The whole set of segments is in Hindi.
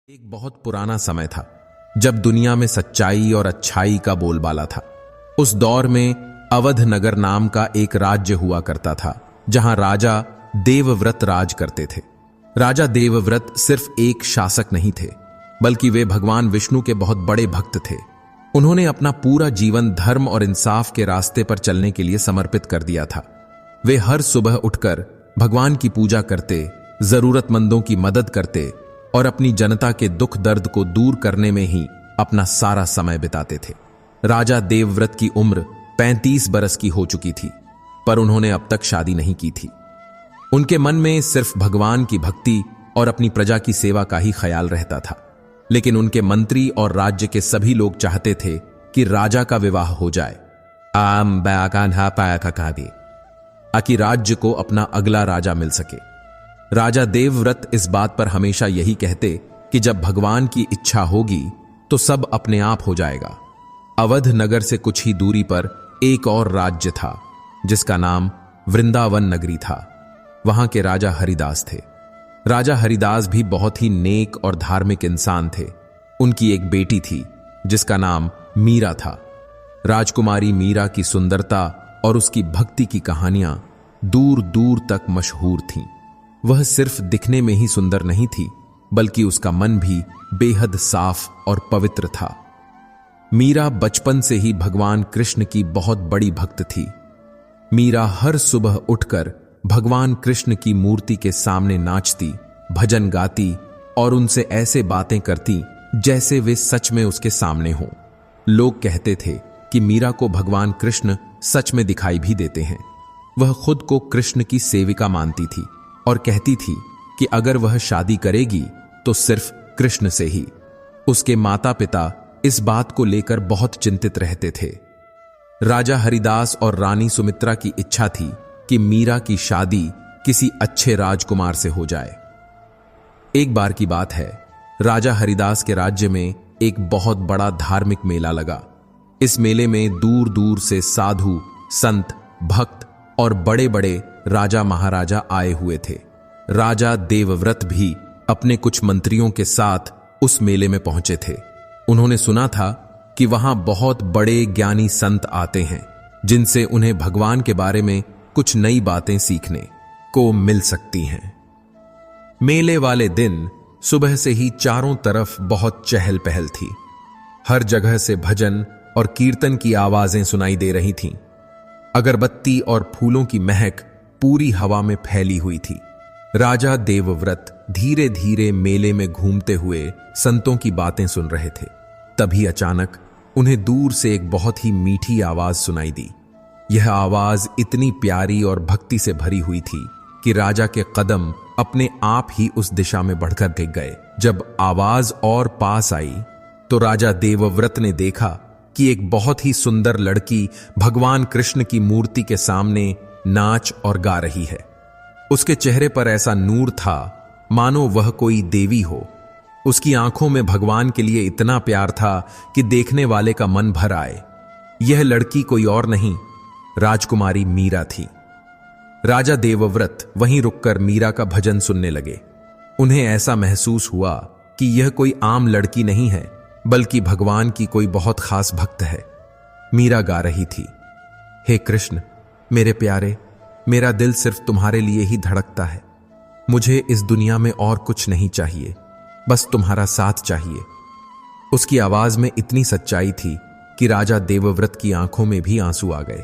एक बहुत पुराना समय था जब दुनिया में सच्चाई और अच्छाई का बोलबाला था। उस दौर में अवध नगर नाम का एक राज्य हुआ करता था जहां राजा देवव्रत राज करते थे। राजा देवव्रत सिर्फ एक शासक नहीं थे, बल्कि वे भगवान विष्णु के बहुत बड़े भक्त थे। उन्होंने अपना पूरा जीवन धर्म और इंसाफ के रास्ते पर चलने के लिए समर्पित कर दिया था। वे हर सुबह उठकर भगवान की पूजा करते, जरूरतमंदों की मदद करते और अपनी जनता के दुख दर्द को दूर करने में ही अपना सारा समय बिताते थे। राजा देवव्रत की उम्र 35 बरस की हो चुकी थी, पर उन्होंने अब तक शादी नहीं की थी। उनके मन में सिर्फ भगवान की भक्ति और अपनी प्रजा की सेवा का ही ख्याल रहता था। लेकिन उनके मंत्री और राज्य के सभी लोग चाहते थे कि राजा का विवाह हो जाए, ताकि राज्य को अपना अगला राजा मिल सके। राजा देवव्रत इस बात पर हमेशा यही कहते कि जब भगवान की इच्छा होगी तो सब अपने आप हो जाएगा। अवध नगर से कुछ ही दूरी पर एक और राज्य था जिसका नाम वृंदावन नगरी था। वहां के राजा हरिदास थे। राजा हरिदास भी बहुत ही नेक और धार्मिक इंसान थे। उनकी एक बेटी थी जिसका नाम मीरा था। राजकुमारी मीरा की सुंदरता और उसकी भक्ति की कहानियां दूर दूर तक मशहूर थीं। वह सिर्फ दिखने में ही सुंदर नहीं थी, बल्कि उसका मन भी बेहद साफ और पवित्र था। मीरा बचपन से ही भगवान कृष्ण की बहुत बड़ी भक्त थी। मीरा हर सुबह उठकर भगवान कृष्ण की मूर्ति के सामने नाचती, भजन गाती और उनसे ऐसे बातें करती जैसे वे सच में उसके सामने हों। लोग कहते थे कि मीरा को भगवान कृष्ण सच में दिखाई भी देते हैं। वह खुद को कृष्ण की सेविका मानती थी और कहती थी कि अगर वह शादी करेगी तो सिर्फ कृष्ण से ही। उसके माता पिता इस बात को लेकर बहुत चिंतित रहते थे। राजा हरिदास और रानी सुमित्रा की इच्छा थी कि मीरा की शादी किसी अच्छे राजकुमार से हो जाए। एक बार की बात है, राजा हरिदास के राज्य में एक बहुत बड़ा धार्मिक मेला लगा। इस मेले में दूर दूर से साधु, संत, भक्त और बड़े बड़े राजा महाराजा आए हुए थे। राजा देवव्रत भी अपने कुछ मंत्रियों के साथ उस मेले में पहुंचे थे। उन्होंने सुना था कि वहां बहुत बड़े ज्ञानी संत आते हैं जिनसे उन्हें भगवान के बारे में कुछ नई बातें सीखने को मिल सकती हैं। मेले वाले दिन सुबह से ही चारों तरफ बहुत चहल पहल थी। हर जगह से भजन और कीर्तन की आवाजें सुनाई दे रही थीं। अगरबत्ती और फूलों की महक पूरी हवा में फैली हुई थी। राजा देवव्रत धीरे धीरे मेले में घूमते हुए संतों की बातें सुन रहे थे। तभी अचानक उन्हें दूर से एक बहुत ही मीठी आवाज सुनाई दी। यह आवाज इतनी प्यारी और भक्ति से भरी हुई थी कि राजा के कदम अपने आप ही उस दिशा में बढ़कर गए। जब आवाज और पास आई तो राजा देवव्रत ने देखा कि एक बहुत ही सुंदर लड़की भगवान कृष्ण की मूर्ति के सामने नाच और गा रही है। उसके चेहरे पर ऐसा नूर था मानो वह कोई देवी हो। उसकी आंखों में भगवान के लिए इतना प्यार था कि देखने वाले का मन भर आए। यह लड़की कोई और नहीं, राजकुमारी मीरा थी। राजा देवव्रत वहीं रुककर मीरा का भजन सुनने लगे। उन्हें ऐसा महसूस हुआ कि यह कोई आम लड़की नहीं है, बल्कि भगवान की कोई बहुत खास भक्त है। मीरा गा रही थी, हे कृष्ण मेरे प्यारे, मेरा दिल सिर्फ तुम्हारे लिए ही धड़कता है। मुझे इस दुनिया में और कुछ नहीं चाहिए, बस तुम्हारा साथ चाहिए। उसकी आवाज में इतनी सच्चाई थी कि राजा देवव्रत की आंखों में भी आंसू आ गए।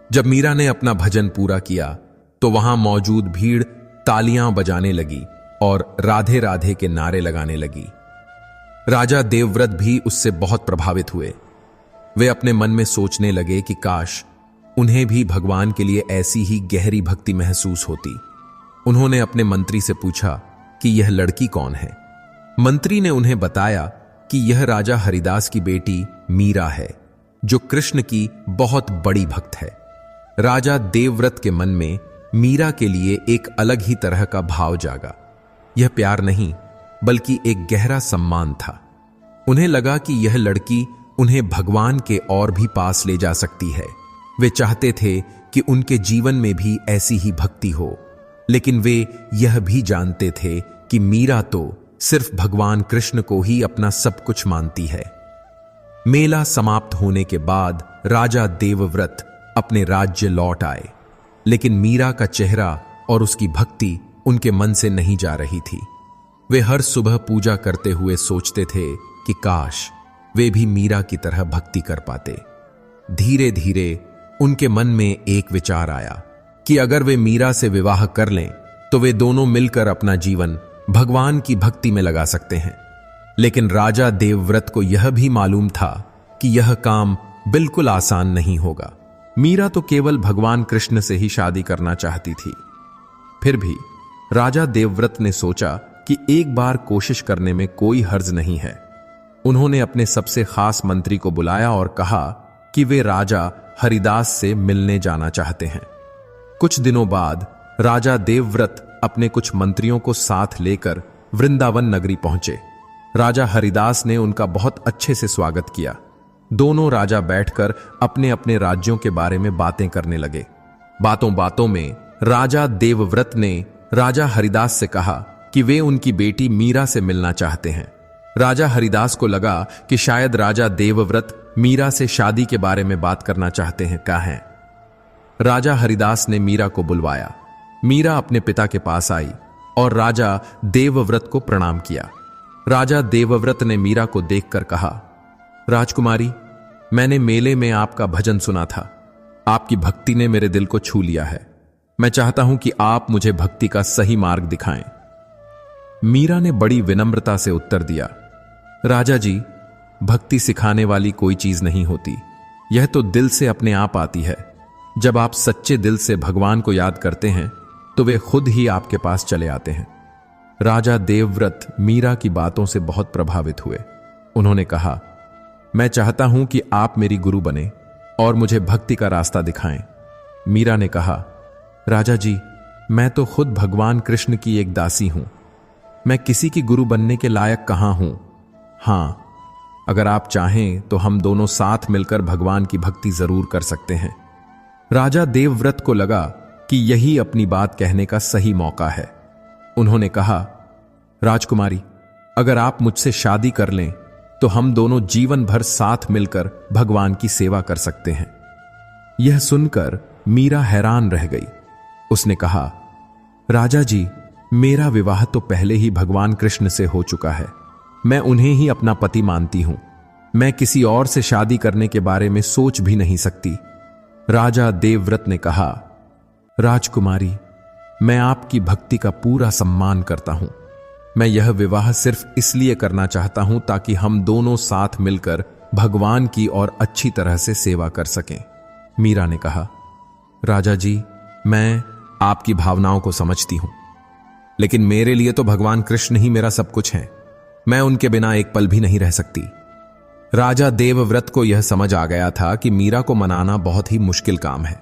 जब मीरा ने अपना भजन पूरा किया तो वहां मौजूद भीड़ तालियां बजाने लगी और राधे राधे के नारे लगाने लगी। राजा देवव्रत भी उससे बहुत प्रभावित हुए। वे अपने मन में सोचने लगे कि काश उन्हें भी भगवान के लिए ऐसी ही गहरी भक्ति महसूस होती। उन्होंने अपने मंत्री से पूछा कि यह लड़की कौन है। मंत्री ने उन्हें बताया कि यह राजा हरिदास की बेटी मीरा है, जो कृष्ण की बहुत बड़ी भक्त है। राजा देवव्रत के मन में मीरा के लिए एक अलग ही तरह का भाव जागा। यह प्यार नहीं, बल्कि एक गहरा सम्मान था। उन्हें लगा कि यह लड़की उन्हें भगवान के और भी पास ले जा सकती है। वे चाहते थे कि उनके जीवन में भी ऐसी ही भक्ति हो, लेकिन वे यह भी जानते थे कि मीरा तो सिर्फ भगवान कृष्ण को ही अपना सब कुछ मानती है। मेला समाप्त होने के बाद राजा देवव्रत अपने राज्य लौट आए, लेकिन मीरा का चेहरा और उसकी भक्ति उनके मन से नहीं जा रही थी। वे हर सुबह पूजा करते हुए सोचते थे कि काश वे भी मीरा की तरह भक्ति कर पाते। धीरे धीरे उनके मन में एक विचार आया कि अगर वे मीरा से विवाह कर लें तो वे दोनों मिलकर अपना जीवन भगवान की भक्ति में लगा सकते हैं। लेकिन राजा देवव्रत को यह भी मालूम था कि यह काम बिल्कुल आसान नहीं होगा। मीरा तो केवल भगवान कृष्ण से ही शादी करना चाहती थी। फिर भी राजा देवव्रत ने सोचा कि एक बार कोशिश करने में कोई हर्ज नहीं है। उन्होंने अपने सबसे खास मंत्री को बुलाया और कहा कि वे राजा हरिदास से मिलने जाना चाहते हैं। कुछ दिनों बाद राजा देवव्रत अपने कुछ मंत्रियों को साथ लेकर वृंदावन नगरी पहुंचे। राजा हरिदास ने उनका बहुत अच्छे से स्वागत किया। दोनों राजा बैठकर अपने अपने राज्यों के बारे में बातें करने लगे। बातों बातों में राजा देवव्रत ने राजा हरिदास से कहा कि वे उनकी बेटी मीरा से मिलना चाहते हैं। राजा हरिदास को लगा कि शायद राजा देवव्रत मीरा से शादी के बारे में बात करना चाहते हैं। कहें। राजा हरिदास ने मीरा को बुलवाया। मीरा अपने पिता के पास आई और राजा देवव्रत को प्रणाम किया। राजा देवव्रत ने मीरा को देखकर कहा, राजकुमारी, मैंने मेले में आपका भजन सुना था। आपकी भक्ति ने मेरे दिल को छू लिया है। मैं चाहता हूं कि आप मुझे भक्ति का सही मार्ग दिखाएं। मीरा ने बड़ी विनम्रता से उत्तर दिया, राजा जी, भक्ति सिखाने वाली कोई चीज नहीं होती। यह तो दिल से अपने आप आती है। जब आप सच्चे दिल से भगवान को याद करते हैं तो वे खुद ही आपके पास चले आते हैं। राजा देवव्रत मीरा की बातों से बहुत प्रभावित हुए। उन्होंने कहा, मैं चाहता हूं कि आप मेरी गुरु बने और मुझे भक्ति का रास्ता दिखाएं। मीरा ने कहा, राजा जी, मैं तो खुद भगवान कृष्ण की एक दासी हूं। मैं किसी की गुरु बनने के लायक कहां हूं। हां, अगर आप चाहें तो हम दोनों साथ मिलकर भगवान की भक्ति जरूर कर सकते हैं। राजा देवव्रत को लगा कि यही अपनी बात कहने का सही मौका है। उन्होंने कहा, राजकुमारी, अगर आप मुझसे शादी कर लें तो हम दोनों जीवन भर साथ मिलकर भगवान की सेवा कर सकते हैं। यह सुनकर मीरा हैरान रह गई। उसने कहा, राजा जी, मेरा विवाह तो पहले ही भगवान कृष्ण से हो चुका है। मैं उन्हें ही अपना पति मानती हूं। मैं किसी और से शादी करने के बारे में सोच भी नहीं सकती। राजा देवव्रत ने कहा, राजकुमारी, मैं आपकी भक्ति का पूरा सम्मान करता हूं। मैं यह विवाह सिर्फ इसलिए करना चाहता हूं ताकि हम दोनों साथ मिलकर भगवान की और अच्छी तरह से सेवा कर सकें। मीरा ने कहा, राजा जी, मैं आपकी भावनाओं को समझती हूं, लेकिन मेरे लिए तो भगवान कृष्ण ही मेरा सब कुछ है। मैं उनके बिना एक पल भी नहीं रह सकती। राजा देवव्रत को यह समझ आ गया था कि मीरा को मनाना बहुत ही मुश्किल काम है,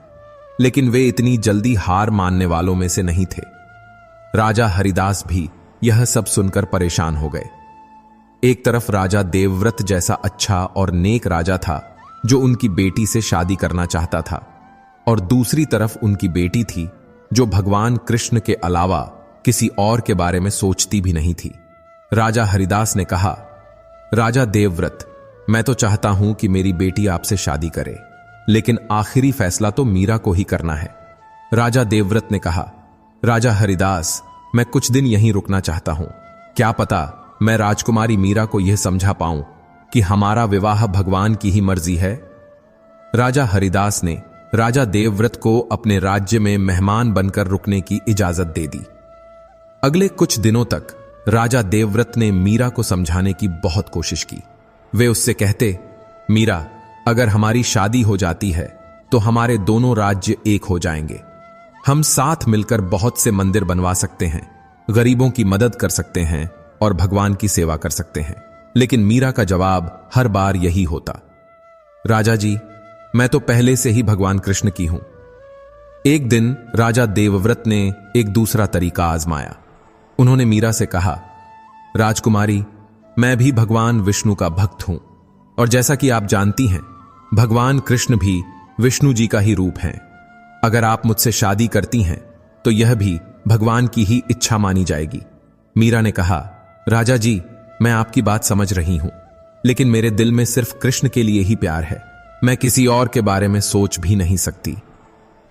लेकिन वे इतनी जल्दी हार मानने वालों में से नहीं थे। राजा हरिदास भी यह सब सुनकर परेशान हो गए। एक तरफ राजा देवव्रत जैसा अच्छा और नेक राजा था जो उनकी बेटी से शादी करना चाहता था, और दूसरी तरफ उनकी बेटी थी जो भगवान कृष्ण के अलावा किसी और के बारे में सोचती भी नहीं थी। राजा हरिदास ने कहा, राजा देवव्रत, मैं तो चाहता हूं कि मेरी बेटी आपसे शादी करे, लेकिन आखिरी फैसला तो मीरा को ही करना है। राजा देवव्रत ने कहा, राजा हरिदास, मैं कुछ दिन यहीं रुकना चाहता हूं। क्या पता मैं राजकुमारी मीरा को यह समझा पाऊं कि हमारा विवाह भगवान की ही मर्जी है। राजा हरिदास ने राजा देवव्रत को अपने राज्य में मेहमान बनकर रुकने की इजाजत दे दी। अगले कुछ दिनों तक राजा देवव्रत ने मीरा को समझाने की बहुत कोशिश की। वे उससे कहते, मीरा, अगर हमारी शादी हो जाती है तो हमारे दोनों राज्य एक हो जाएंगे। हम साथ मिलकर बहुत से मंदिर बनवा सकते हैं, गरीबों की मदद कर सकते हैं और भगवान की सेवा कर सकते हैं। लेकिन मीरा का जवाब हर बार यही होता, राजा जी, मैं तो पहले से ही भगवान कृष्ण की हूं। एक दिन राजा देवव्रत ने एक दूसरा तरीका आजमाया। उन्होंने मीरा से कहा, राजकुमारी, मैं भी भगवान विष्णु का भक्त हूं, और जैसा कि आप जानती हैं, भगवान कृष्ण भी विष्णु जी का ही रूप हैं। अगर आप मुझसे शादी करती हैं तो यह भी भगवान की ही इच्छा मानी जाएगी। मीरा ने कहा, राजा जी, मैं आपकी बात समझ रही हूं, लेकिन मेरे दिल में सिर्फ कृष्ण के लिए ही प्यार है। मैं किसी और के बारे में सोच भी नहीं सकती।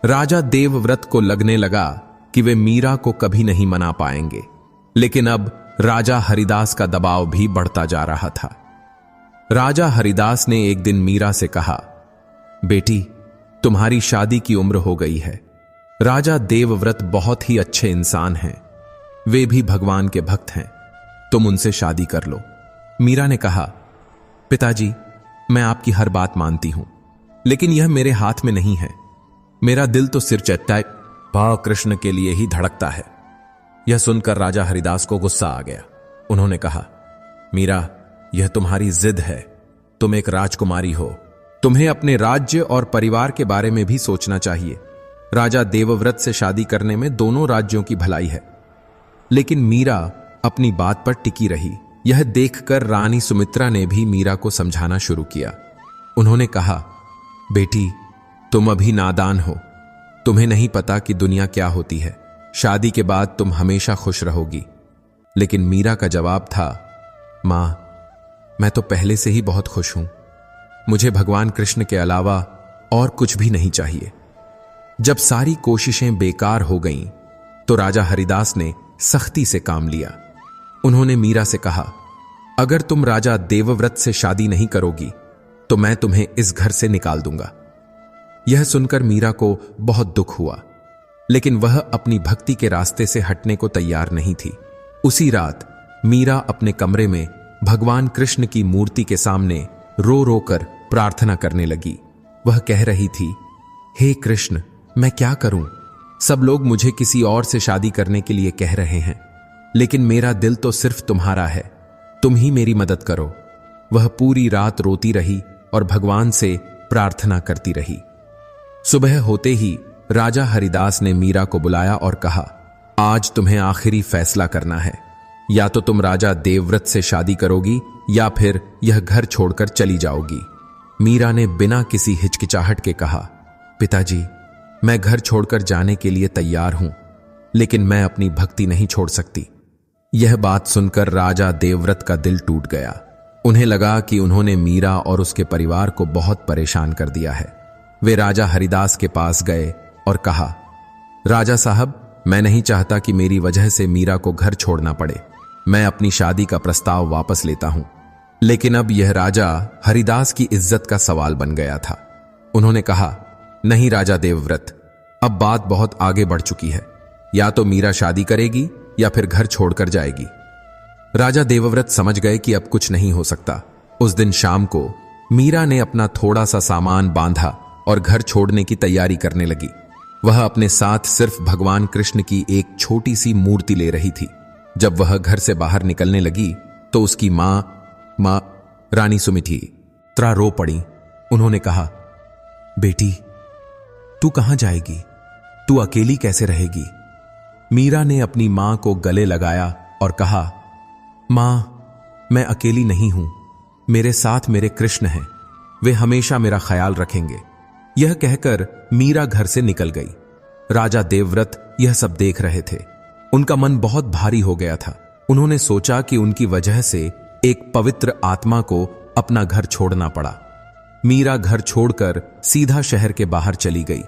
राजा देवव्रत को लगने लगा कि वे मीरा को कभी नहीं मना पाएंगे, लेकिन अब राजा हरिदास का दबाव भी बढ़ता जा रहा था। राजा हरिदास ने एक दिन मीरा से कहा, बेटी, तुम्हारी शादी की उम्र हो गई है। राजा देवव्रत बहुत ही अच्छे इंसान हैं, वे भी भगवान के भक्त हैं, तुम उनसे शादी कर लो। मीरा ने कहा, पिताजी, मैं आपकी हर बात मानती हूं, लेकिन यह मेरे हाथ में नहीं है। मेरा दिल तो सिर चट्टाई भाव कृष्ण के लिए ही धड़कता है। यह सुनकर राजा हरिदास को गुस्सा आ गया। उन्होंने कहा, मीरा, यह तुम्हारी जिद है। तुम एक राजकुमारी हो, तुम्हें अपने राज्य और परिवार के बारे में भी सोचना चाहिए। राजा देवव्रत से शादी करने में दोनों राज्यों की भलाई है। लेकिन मीरा अपनी बात पर टिकी रही। यह देखकर रानी सुमित्रा ने भी मीरा को समझाना शुरू किया। उन्होंने कहा, बेटी, तुम अभी नादान हो, तुम्हें नहीं पता कि दुनिया क्या होती है। शादी के बाद तुम हमेशा खुश रहोगी। लेकिन मीरा का जवाब था, मां, मैं तो पहले से ही बहुत खुश हूं। मुझे भगवान कृष्ण के अलावा और कुछ भी नहीं चाहिए। जब सारी कोशिशें बेकार हो गईं, तो राजा हरिदास ने सख्ती से काम लिया। उन्होंने मीरा से कहा, अगर तुम राजा देवव्रत से शादी नहीं करोगी तो मैं तुम्हें इस घर से निकाल दूंगा। यह सुनकर मीरा को बहुत दुख हुआ, लेकिन वह अपनी भक्ति के रास्ते से हटने को तैयार नहीं थी। उसी रात मीरा अपने कमरे में भगवान कृष्ण की मूर्ति के सामने रो रो कर प्रार्थना करने लगी। वह कह रही थी, हे कृष्ण, मैं क्या करूं? सब लोग मुझे किसी और से शादी करने के लिए कह रहे हैं, लेकिन मेरा दिल तो सिर्फ तुम्हारा है। तुम ही मेरी मदद करो। वह पूरी रात रोती रही और भगवान से प्रार्थना करती रही। सुबह होते ही राजा हरिदास ने मीरा को बुलाया और कहा, आज तुम्हें आखिरी फैसला करना है। या तो तुम राजा देवव्रत से शादी करोगी या फिर यह घर छोड़कर चली जाओगी। मीरा ने बिना किसी हिचकिचाहट के कहा, पिताजी, मैं घर छोड़कर जाने के लिए तैयार हूं, लेकिन मैं अपनी भक्ति नहीं छोड़ सकती। यह बात सुनकर राजा देवव्रत का दिल टूट गया। उन्हें लगा कि उन्होंने मीरा और उसके परिवार को बहुत परेशान कर दिया है। वे राजा हरिदास के पास गए और कहा, राजा साहब, मैं नहीं चाहता कि मेरी वजह से मीरा को घर छोड़ना पड़े। मैं अपनी शादी का प्रस्ताव वापस लेता हूं। लेकिन अब यह राजा हरिदास की इज्जत का सवाल बन गया था। उन्होंने कहा, नहीं राजा देवव्रत, अब बात बहुत आगे बढ़ चुकी है। या तो मीरा शादी करेगी या फिर घर छोड़कर जाएगी। राजा देवव्रत समझ गए कि अब कुछ नहीं हो सकता। उस दिन शाम को मीरा ने अपना थोड़ा सा सामान बांधा और घर छोड़ने की तैयारी करने लगी। वह अपने साथ सिर्फ भगवान कृष्ण की एक छोटी सी मूर्ति ले रही थी। जब वह घर से बाहर निकलने लगी तो उसकी मां रानी सुमित्रा रो पड़ी। उन्होंने कहा, बेटी, तू कहां जाएगी? तू अकेली कैसे रहेगी? मीरा ने अपनी मां को गले लगाया और कहा, मां, मैं अकेली नहीं हूं, मेरे साथ मेरे कृष्ण हैं, वे हमेशा मेरा ख्याल रखेंगे। यह कहकर मीरा घर से निकल गई। राजा देवव्रत यह सब देख रहे थे। उनका मन बहुत भारी हो गया था। उन्होंने सोचा कि उनकी वजह से एक पवित्र आत्मा को अपना घर छोड़ना पड़ा। मीरा घर छोड़कर सीधा शहर के बाहर चली गई।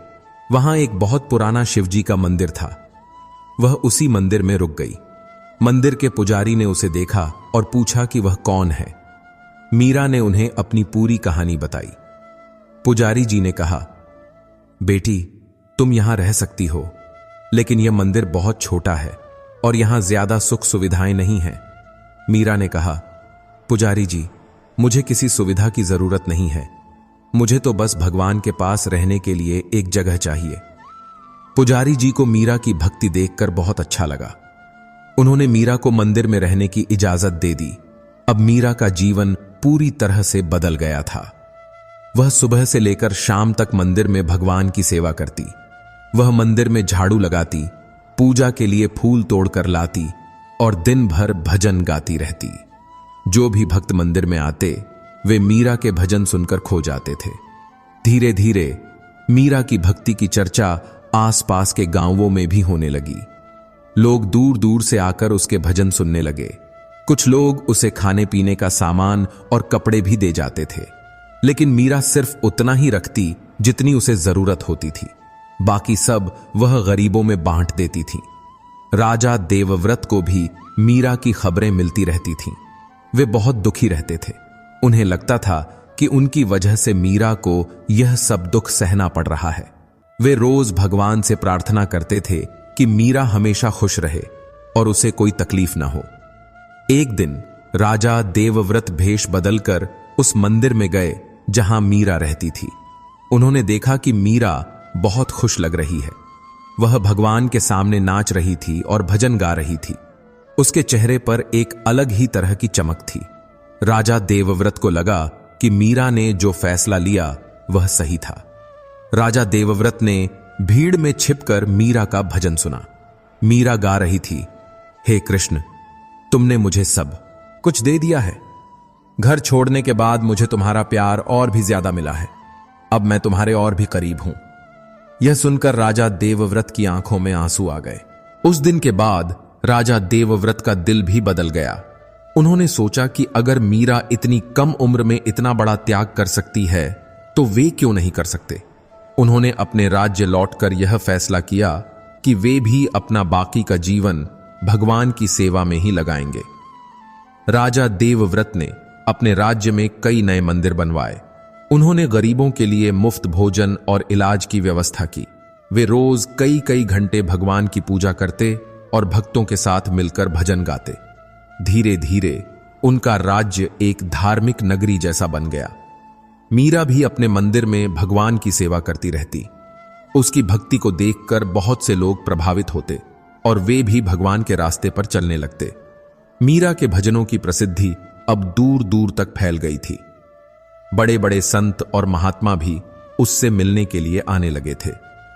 वहां एक बहुत पुराना शिवजी का मंदिर था। वह उसी मंदिर में रुक गई। मंदिर के पुजारी ने उसे देखा और पूछा कि वह कौन है। मीरा ने उन्हें अपनी पूरी कहानी बताई। पुजारी जी ने कहा, बेटी, तुम यहां रह सकती हो, लेकिन यह मंदिर बहुत छोटा है और यहां ज्यादा सुख सुविधाएं नहीं हैं। मीरा ने कहा, पुजारी जी, मुझे किसी सुविधा की जरूरत नहीं है, मुझे तो बस भगवान के पास रहने के लिए एक जगह चाहिए। पुजारी जी को मीरा की भक्ति देखकर बहुत अच्छा लगा। उन्होंने मीरा को मंदिर में रहने की इजाजत दे दी। अब मीरा का जीवन पूरी तरह से बदल गया था। वह सुबह से लेकर शाम तक मंदिर में भगवान की सेवा करती। वह मंदिर में झाड़ू लगाती, पूजा के लिए फूल तोड़कर लाती और दिन भर भजन गाती रहती। जो भी भक्त मंदिर में आते वे मीरा के भजन सुनकर खो जाते थे। धीरे धीरे मीरा की भक्ति की चर्चा आसपास के गांवों में भी होने लगी। लोग दूर दूर से आकर उसके भजन सुनने लगे। कुछ लोग उसे खाने पीने का सामान और कपड़े भी दे जाते थे, लेकिन मीरा सिर्फ उतना ही रखती जितनी उसे जरूरत होती थी। बाकी सब वह गरीबों में बांट देती थी। राजा देवव्रत को भी मीरा की खबरें मिलती रहती थीं। वे बहुत दुखी रहते थे। उन्हें लगता था कि उनकी वजह से मीरा को यह सब दुख सहना पड़ रहा है। वे रोज भगवान से प्रार्थना करते थे कि मीरा हमेशा खुश रहे और उसे कोई तकलीफ ना हो। एक दिन राजा देवव्रत भेष बदलकर उस मंदिर में गए जहां मीरा रहती थी। उन्होंने देखा कि मीरा बहुत खुश लग रही है। वह भगवान के सामने नाच रही थी और भजन गा रही थी। उसके चेहरे पर एक अलग ही तरह की चमक थी। राजा देवव्रत को लगा कि मीरा ने जो फैसला लिया वह सही था। राजा देवव्रत ने भीड़ में छिपकर मीरा का भजन सुना। मीरा गा रही थी, हे कृष्ण, तुमने मुझे सब कुछ दे दिया है। घर छोड़ने के बाद मुझे तुम्हारा प्यार और भी ज्यादा मिला है। अब मैं तुम्हारे और भी करीब हूं। यह सुनकर राजा देवव्रत की आंखों में आंसू आ गए। उस दिन के बाद राजा देवव्रत का दिल भी बदल गया। उन्होंने सोचा कि अगर मीरा इतनी कम उम्र में इतना बड़ा त्याग कर सकती है तो वे क्यों नहीं कर सकते। उन्होंने अपने राज्य लौटकर यह फैसला किया कि वे भी अपना बाकी का जीवन भगवान की सेवा में ही लगाएंगे। राजा देवव्रत ने अपने राज्य में कई नए मंदिर बनवाए। उन्होंने गरीबों के लिए मुफ्त भोजन और इलाज की व्यवस्था की। वे रोज कई कई घंटे भगवान की पूजा करते और भक्तों के साथ मिलकर भजन गाते। धीरे धीरे उनका राज्य एक धार्मिक नगरी जैसा बन गया। मीरा भी अपने मंदिर में भगवान की सेवा करती रहती। उसकी भक्ति को देखकर बहुत से लोग प्रभावित होते और वे भी भगवान के रास्ते पर चलने लगते। मीरा के भजनों की प्रसिद्धि अब दूर दूर तक फैल गई थी। बड़े बड़े संत और महात्मा भी उससे मिलने के लिए आने लगे थे।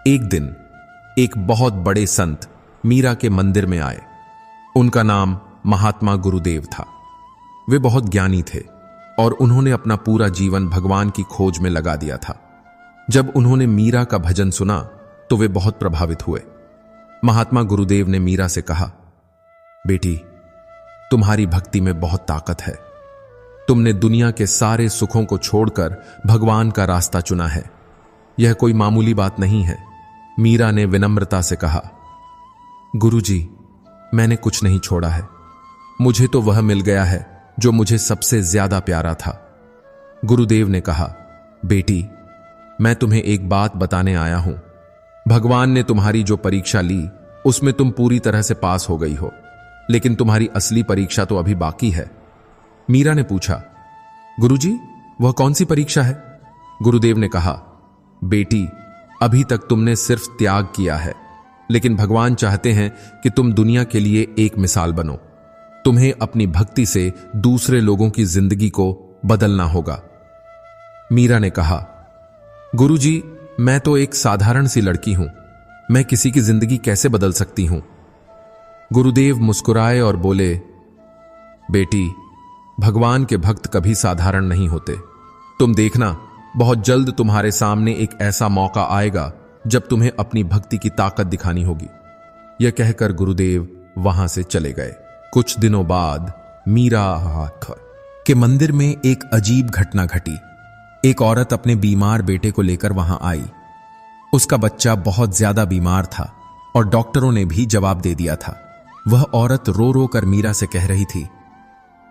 एक दिन एक बहुत बड़े संत मीरा के मंदिर में आए। उनका नाम महात्मा गुरुदेव था। वे बहुत ज्ञानी थे और उन्होंने अपना पूरा जीवन भगवान की खोज में लगा दिया था। जब उन्होंने मीरा का भजन सुना तो वे बहुत प्रभावित हुए। महात्मा गुरुदेव ने मीरा से कहा, बेटी, तुम्हारी भक्ति में बहुत ताकत है। तुमने दुनिया के सारे सुखों को छोड़कर भगवान का रास्ता चुना है। यह कोई मामूली बात नहीं है। मीरा ने विनम्रता से कहा, गुरुजी, मैंने कुछ नहीं छोड़ा है। मुझे तो वह मिल गया है जो मुझे सबसे ज्यादा प्यारा था। गुरुदेव ने कहा, बेटी, मैं तुम्हें एक बात बताने आया हूं। भगवान ने तुम्हारी जो परीक्षा ली उसमें तुम पूरी तरह से पास हो गई हो, लेकिन तुम्हारी असली परीक्षा तो अभी बाकी है। मीरा ने पूछा, गुरुजी, वह कौन सी परीक्षा है? गुरुदेव ने कहा, बेटी, अभी तक तुमने सिर्फ त्याग किया है, लेकिन भगवान चाहते हैं कि तुम दुनिया के लिए एक मिसाल बनो। तुम्हें अपनी भक्ति से दूसरे लोगों की जिंदगी को बदलना होगा। मीरा ने कहा, गुरुजी, मैं तो एक साधारण सी लड़की हूं। मैं किसी की जिंदगी कैसे बदल सकती हूं? गुरुदेव मुस्कुराए और बोले, बेटी, भगवान के भक्त कभी साधारण नहीं होते। तुम देखना, बहुत जल्द तुम्हारे सामने एक ऐसा मौका आएगा जब तुम्हें अपनी भक्ति की ताकत दिखानी होगी। यह कहकर गुरुदेव वहां से चले गए। कुछ दिनों बाद मीरा के मंदिर में एक अजीब घटना घटी। एक औरत अपने बीमार बेटे को लेकर वहां आई। उसका बच्चा बहुत ज्यादा बीमार था और डॉक्टरों ने भी जवाब दे दिया था। वह औरत रो रो कर मीरा से कह रही थी,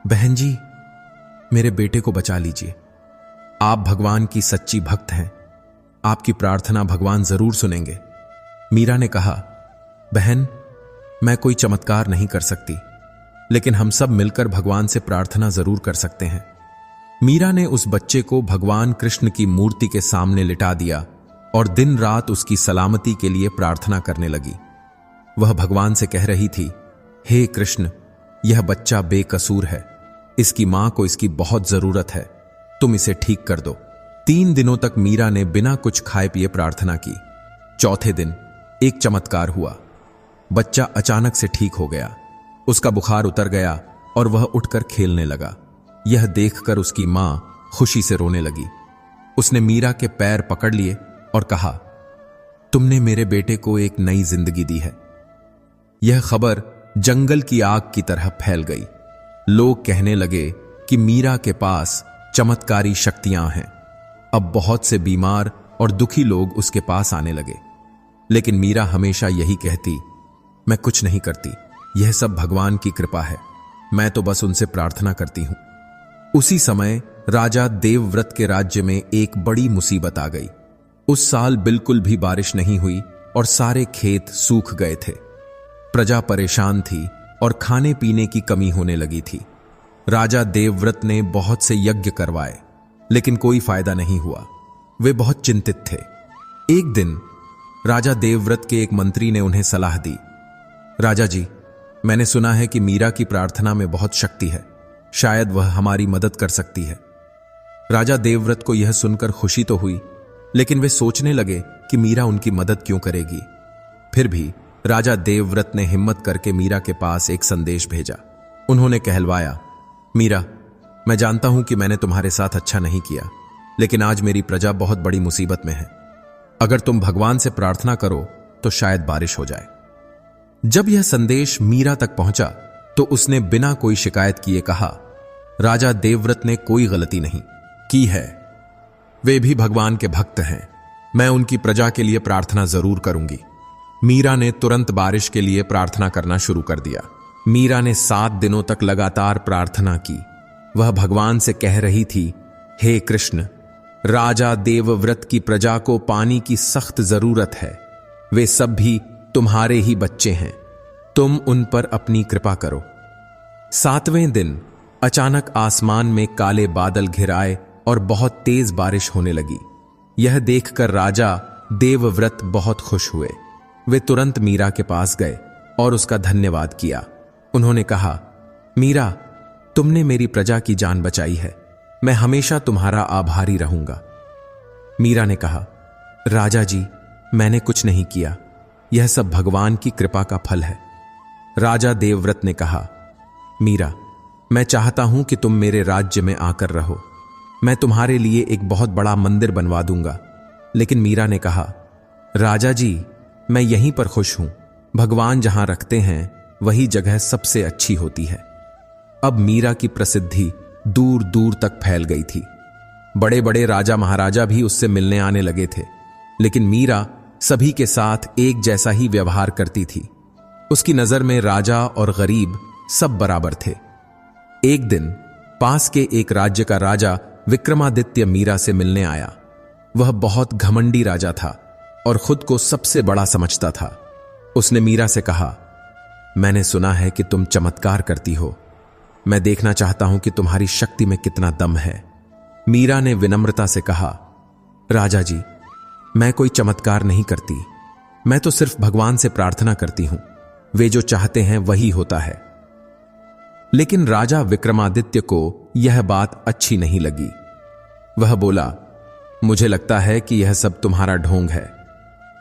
बहन जी, मेरे बेटे को बचा लीजिए। आप भगवान की सच्ची भक्त हैं। आपकी प्रार्थना भगवान जरूर सुनेंगे। मीरा ने कहा, बहन, मैं कोई चमत्कार नहीं कर सकती, लेकिन हम सब मिलकर भगवान से प्रार्थना जरूर कर सकते हैं। मीरा ने उस बच्चे को भगवान कृष्ण की मूर्ति के सामने लिटा दिया और दिन रात उसकी सलामती के लिए प्रार्थना करने लगी। वह भगवान से कह रही थी, हे कृष्ण, यह बच्चा बेकसूर है। इसकी मां को इसकी बहुत जरूरत है। तुम इसे ठीक कर दो। 3 दिनों तक मीरा ने बिना कुछ खाए पिए प्रार्थना की। चौथे दिन एक चमत्कार हुआ। बच्चा अचानक से ठीक हो गया। उसका बुखार उतर गया और वह उठकर खेलने लगा। यह देखकर उसकी मां खुशी से रोने लगी। उसने मीरा के पैर पकड़ लिए और कहा, तुमने मेरे बेटे को एक नई जिंदगी दी है। यह खबर जंगल की आग की तरह फैल गई। लोग कहने लगे कि मीरा के पास चमत्कारी शक्तियां हैं। अब बहुत से बीमार और दुखी लोग उसके पास आने लगे, लेकिन मीरा हमेशा यही कहती, मैं कुछ नहीं करती, यह सब भगवान की कृपा है, मैं तो बस उनसे प्रार्थना करती हूं। उसी समय राजा देवव्रत के राज्य में एक बड़ी मुसीबत आ गई। उस साल बिल्कुल भी बारिश नहीं हुई और सारे खेत सूख गए थे। प्रजा परेशान थी और खाने पीने की कमी होने लगी थी। राजा देवव्रत ने बहुत से यज्ञ करवाए, लेकिन कोई फायदा नहीं हुआ। वे बहुत चिंतित थे। एक दिन राजा देवव्रत के एक मंत्री ने उन्हें सलाह दी, राजा जी, मैंने सुना है कि मीरा की प्रार्थना में बहुत शक्ति है, शायद वह हमारी मदद कर सकती है। राजा देवव्रत को यह सुनकर खुशी तो हुई, लेकिन वे सोचने लगे कि मीरा उनकी मदद क्यों करेगी। फिर भी राजा देवव्रत ने हिम्मत करके मीरा के पास एक संदेश भेजा। उन्होंने कहलवाया, मीरा, मैं जानता हूं कि मैंने तुम्हारे साथ अच्छा नहीं किया, लेकिन आज मेरी प्रजा बहुत बड़ी मुसीबत में है। अगर तुम भगवान से प्रार्थना करो तो शायद बारिश हो जाए। जब यह संदेश मीरा तक पहुंचा तो उसने बिना कोई शिकायत किए कहा, राजा देवव्रत ने कोई गलती नहीं की है, वे भी भगवान के भक्त हैं, मैं उनकी प्रजा के लिए प्रार्थना जरूर करूंगी। मीरा ने तुरंत बारिश के लिए प्रार्थना करना शुरू कर दिया। मीरा ने 7 दिनों तक लगातार प्रार्थना की। वह भगवान से कह रही थी, हे कृष्ण, राजा देवव्रत की प्रजा को पानी की सख्त जरूरत है, वे सब भी तुम्हारे ही बच्चे हैं, तुम उन पर अपनी कृपा करो। 7वें दिन अचानक आसमान में काले बादल घिर आए और बहुत तेज बारिश होने लगी। यह देखकर राजा देवव्रत बहुत खुश हुए। वे तुरंत मीरा के पास गए और उसका धन्यवाद किया। उन्होंने कहा, मीरा, तुमने मेरी प्रजा की जान बचाई है, मैं हमेशा तुम्हारा आभारी रहूंगा। मीरा ने कहा, राजा जी, मैंने कुछ नहीं किया, यह सब भगवान की कृपा का फल है। राजा देवव्रत ने कहा, मीरा, मैं चाहता हूं कि तुम मेरे राज्य में आकर रहो, मैं तुम्हारे लिए एक बहुत बड़ा मंदिर बनवा दूंगा। लेकिन मीरा ने कहा, राजा जी, मैं यहीं पर खुश हूं, भगवान जहां रखते हैं वही जगह सबसे अच्छी होती है। अब मीरा की प्रसिद्धि दूर दूर तक फैल गई थी। बड़े बड़े राजा महाराजा भी उससे मिलने आने लगे थे, लेकिन मीरा सभी के साथ एक जैसा ही व्यवहार करती थी। उसकी नजर में राजा और गरीब सब बराबर थे। एक दिन पास के एक राज्य का राजा विक्रमादित्य मीरा से मिलने आया। वह बहुत घमंडी राजा था और खुद को सबसे बड़ा समझता था। उसने मीरा से कहा, मैंने सुना है कि तुम चमत्कार करती हो, मैं देखना चाहता हूं कि तुम्हारी शक्ति में कितना दम है। मीरा ने विनम्रता से कहा, राजा जी, मैं कोई चमत्कार नहीं करती, मैं तो सिर्फ भगवान से प्रार्थना करती हूं, वे जो चाहते हैं वही होता है। लेकिन राजा विक्रमादित्य को यह बात अच्छी नहीं लगी। वह बोला, मुझे लगता है कि यह सब तुम्हारा ढोंग है,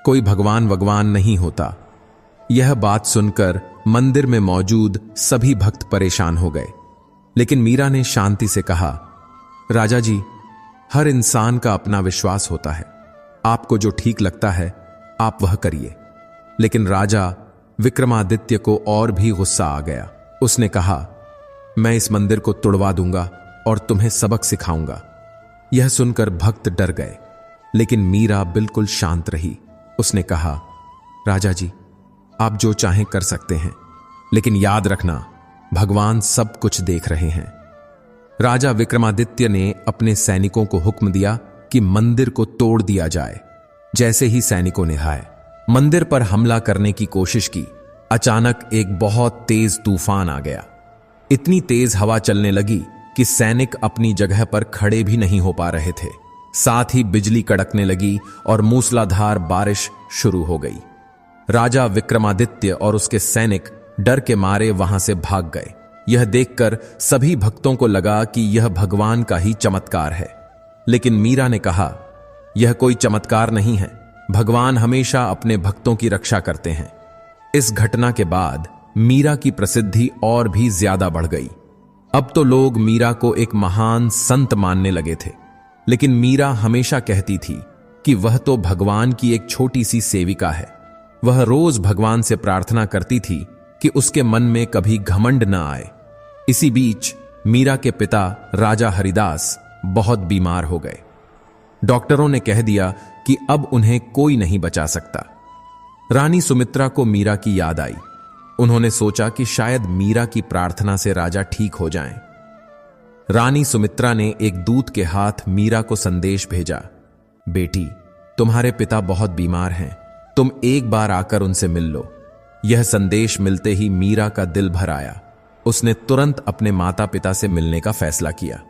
कोई भगवान नहीं होता। यह बात सुनकर मंदिर में मौजूद सभी भक्त परेशान हो गए। लेकिन मीरा ने शांति से कहा, राजा जी, हर इंसान का अपना विश्वास होता है, आपको जो ठीक लगता है आप वह करिए। लेकिन राजा विक्रमादित्य को और भी गुस्सा आ गया। उसने कहा, मैं इस मंदिर को तुड़वा दूंगा और तुम्हें सबक सिखाऊंगा। यह सुनकर भक्त डर गए, लेकिन मीरा बिल्कुल शांत रही। उसने कहा, राजा जी, आप जो चाहें कर सकते हैं, लेकिन याद रखना भगवान सब कुछ देख रहे हैं। राजा विक्रमादित्य ने अपने सैनिकों को हुक्म दिया कि मंदिर को तोड़ दिया जाए। जैसे ही सैनिकों ने मंदिर पर हमला करने की कोशिश की, अचानक एक बहुत तेज तूफान आ गया। इतनी तेज हवा चलने लगी कि सैनिक अपनी जगह पर खड़े भी नहीं हो पा रहे थे। साथ ही बिजली कड़कने लगी और मूसलाधार बारिश शुरू हो गई। राजा विक्रमादित्य और उसके सैनिक डर के मारे वहां से भाग गए। यह देखकर सभी भक्तों को लगा कि यह भगवान का ही चमत्कार है। लेकिन मीरा ने कहा, यह कोई चमत्कार नहीं है, भगवान हमेशा अपने भक्तों की रक्षा करते हैं। इस घटना के बाद मीरा की प्रसिद्धि और भी ज्यादा बढ़ गई। अब तो लोग मीरा को एक महान संत मानने लगे थे। लेकिन मीरा हमेशा कहती थी कि वह तो भगवान की एक छोटी सी सेविका है। वह रोज भगवान से प्रार्थना करती थी कि उसके मन में कभी घमंड न आए। इसी बीच मीरा के पिता राजा हरिदास बहुत बीमार हो गए। डॉक्टरों ने कह दिया कि अब उन्हें कोई नहीं बचा सकता। रानी सुमित्रा को मीरा की याद आई। उन्होंने सोचा कि शायद मीरा की प्रार्थना से राजा ठीक हो जाएं। रानी सुमित्रा ने एक दूत के हाथ मीरा को संदेश भेजा, बेटी, तुम्हारे पिता बहुत बीमार हैं, तुम एक बार आकर उनसे मिल लो। यह संदेश मिलते ही मीरा का दिल भर आया। उसने तुरंत अपने माता पिता से मिलने का फैसला किया।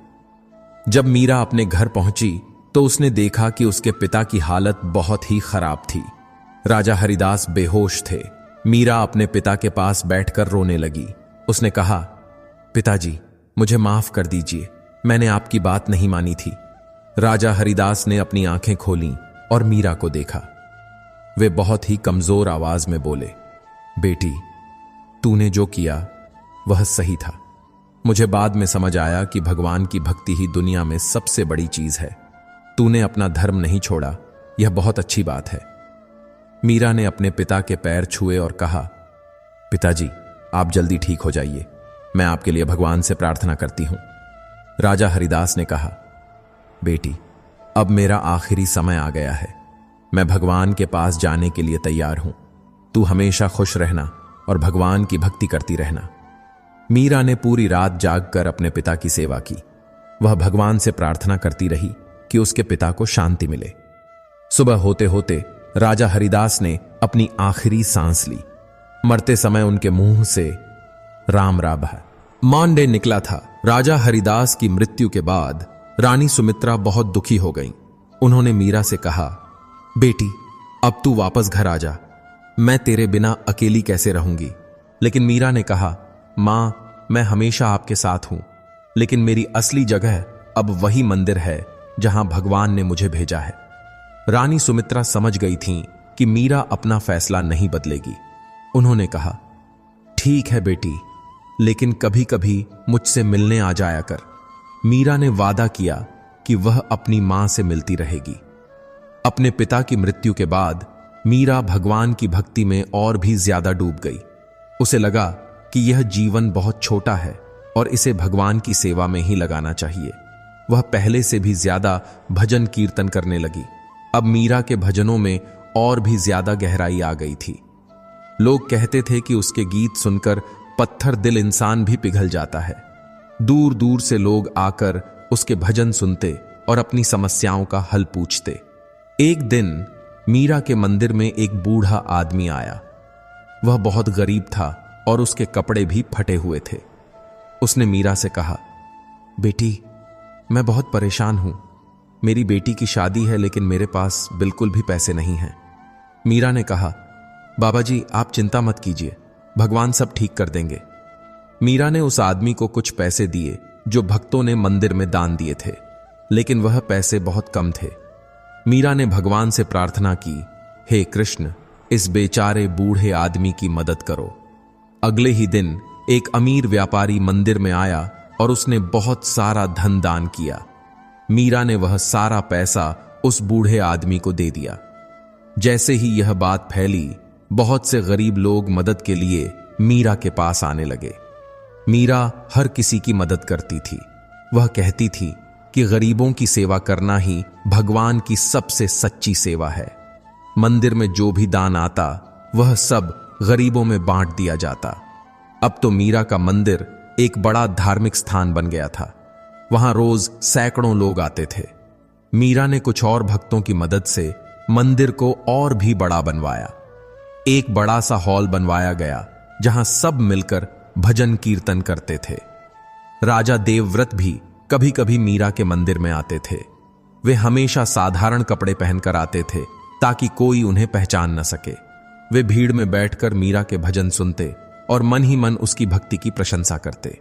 जब मीरा अपने घर पहुंची तो उसने देखा कि उसके पिता की हालत बहुत ही खराब थी। राजा हरिदास बेहोश थे। मीरा अपने पिता के पास बैठकर रोने लगी। उसने कहा, पिताजी, मुझे माफ कर दीजिए, मैंने आपकी बात नहीं मानी थी। राजा हरिदास ने अपनी आंखें खोलीं और मीरा को देखा। वे बहुत ही कमजोर आवाज में बोले, बेटी, तूने जो किया वह सही था। मुझे बाद में समझ आया कि भगवान की भक्ति ही दुनिया में सबसे बड़ी चीज है। तूने अपना धर्म नहीं छोड़ा, यह बहुत अच्छी बात है। मीरा ने अपने पिता के पैर छुए और कहा, पिताजी, आप जल्दी ठीक हो जाइए, मैं आपके लिए भगवान से प्रार्थना करती हूं। राजा हरिदास ने कहा, बेटी, अब मेरा आखिरी समय आ गया है। मैं भगवान के पास जाने के लिए तैयार हूं। तू हमेशा खुश रहना और भगवान की भक्ति करती रहना। मीरा ने पूरी रात जागकर अपने पिता की सेवा की। वह भगवान से प्रार्थना करती रही कि उसके पिता को शांति मिले। सुबह होते होते राजा हरिदास ने अपनी आखिरी सांस ली। मरते समय उनके मुंह से राम राम मांडे निकला था। राजा हरिदास की मृत्यु के बाद रानी सुमित्रा बहुत दुखी हो गईं। उन्होंने मीरा से कहा, बेटी, अब तू वापस घर आ जा, मैं तेरे बिना अकेली कैसे रहूंगी। लेकिन मीरा ने कहा, मां, मैं हमेशा आपके साथ हूं, लेकिन मेरी असली जगह अब वही मंदिर है जहां भगवान ने मुझे भेजा है। रानी सुमित्रा समझ गई थीं कि मीरा अपना फैसला नहीं बदलेगी। उन्होंने कहा, ठीक है बेटी, लेकिन कभी कभी मुझसे मिलने आ जाया कर। मीरा ने वादा किया कि वह अपनी मां से मिलती रहेगी। अपने पिता की मृत्यु के बाद मीरा भगवान की भक्ति में और भी ज्यादा डूब गई। उसे लगा कि यह जीवन बहुत छोटा है और इसे भगवान की सेवा में ही लगाना चाहिए। वह पहले से भी ज्यादा भजन कीर्तन करने लगी। अब मीरा के भजनों में और भी ज्यादा गहराई आ गई थी। लोग कहते थे कि उसके गीत सुनकर पत्थर दिल इंसान भी पिघल जाता है। दूर दूर से लोग आकर उसके भजन सुनते और अपनी समस्याओं का हल पूछते। एक दिन मीरा के मंदिर में एक बूढ़ा आदमी आया। वह बहुत गरीब था और उसके कपड़े भी फटे हुए थे। उसने मीरा से कहा, बेटी, मैं बहुत परेशान हूं। मेरी बेटी की शादी है, लेकिन मेरे पास बिल्कुल भी पैसे नहीं हैं। मीरा ने कहा, बाबा जी, आप चिंता मत कीजिए, भगवान सब ठीक कर देंगे। मीरा ने उस आदमी को कुछ पैसे दिए जो भक्तों ने मंदिर में दान दिए थे, लेकिन वह पैसे बहुत कम थे। मीरा ने भगवान से प्रार्थना की, हे कृष्ण, इस बेचारे बूढ़े आदमी की मदद करो। अगले ही दिन एक अमीर व्यापारी मंदिर में आया और उसने बहुत सारा धन दान किया। मीरा ने वह सारा पैसा उस बूढ़े आदमी को दे दिया। जैसे ही यह बात फैली, बहुत से गरीब लोग मदद के लिए मीरा के पास आने लगे। मीरा हर किसी की मदद करती थी। वह कहती थी कि गरीबों की सेवा करना ही भगवान की सबसे सच्ची सेवा है। मंदिर में जो भी दान आता वह सब गरीबों में बांट दिया जाता। अब तो मीरा का मंदिर एक बड़ा धार्मिक स्थान बन गया था। वहां रोज सैकड़ों लोग आते थे। मीरा ने कुछ और भक्तों की मदद से मंदिर को और भी बड़ा बनवाया। एक बड़ा सा हॉल बनवाया गया जहां सब मिलकर भजन कीर्तन करते थे। राजा देवव्रत भी कभी कभी मीरा के मंदिर में आते थे। वे हमेशा साधारण कपड़े पहनकर आते थे ताकि कोई उन्हें पहचान न सके। वे भीड़ में बैठकर मीरा के भजन सुनते और मन ही मन उसकी भक्ति की प्रशंसा करते।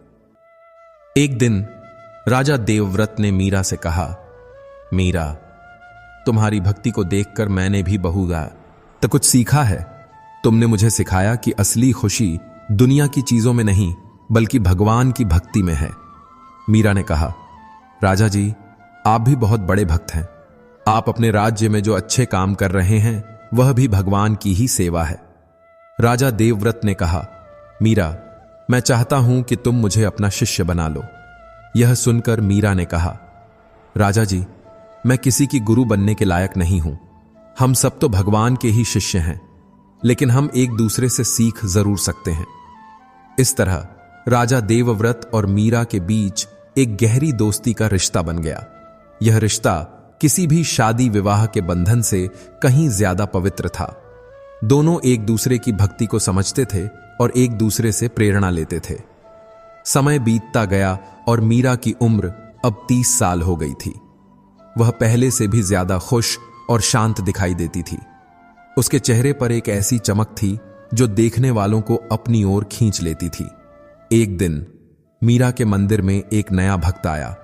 एक दिन राजा देवव्रत ने मीरा से कहा, मीरा, तुम्हारी भक्ति को देखकर मैंने भी बहुधा तो कुछ सीखा है। तुमने मुझे सिखाया कि असली खुशी दुनिया की चीजों में नहीं बल्कि भगवान की भक्ति में है। मीरा ने कहा, राजा जी, आप भी बहुत बड़े भक्त हैं। आप अपने राज्य में जो अच्छे काम कर रहे हैं वह भी भगवान की ही सेवा है। राजा देवव्रत ने कहा, मीरा, मैं चाहता हूं कि तुम मुझे अपना शिष्य बना लो। यह सुनकर मीरा ने कहा, राजा जी, मैं किसी की गुरु बनने के लायक नहीं हूं। हम सब तो भगवान के ही शिष्य हैं, लेकिन हम एक दूसरे से सीख जरूर सकते हैं। इस तरह राजा देवव्रत और मीरा के बीच एक गहरी दोस्ती का रिश्ता बन गया। यह रिश्ता किसी भी शादी विवाह के बंधन से कहीं ज्यादा पवित्र था। दोनों एक दूसरे की भक्ति को समझते थे और एक दूसरे से प्रेरणा लेते थे। समय बीतता गया और मीरा की उम्र अब 30 साल हो गई थी। वह पहले से भी ज्यादा खुश और शांत दिखाई देती थी। उसके चेहरे पर एक ऐसी चमक थी जो देखने वालों को अपनी ओर खींच लेती थी। एक दिन मीरा के मंदिर में एक नया भक्त आया।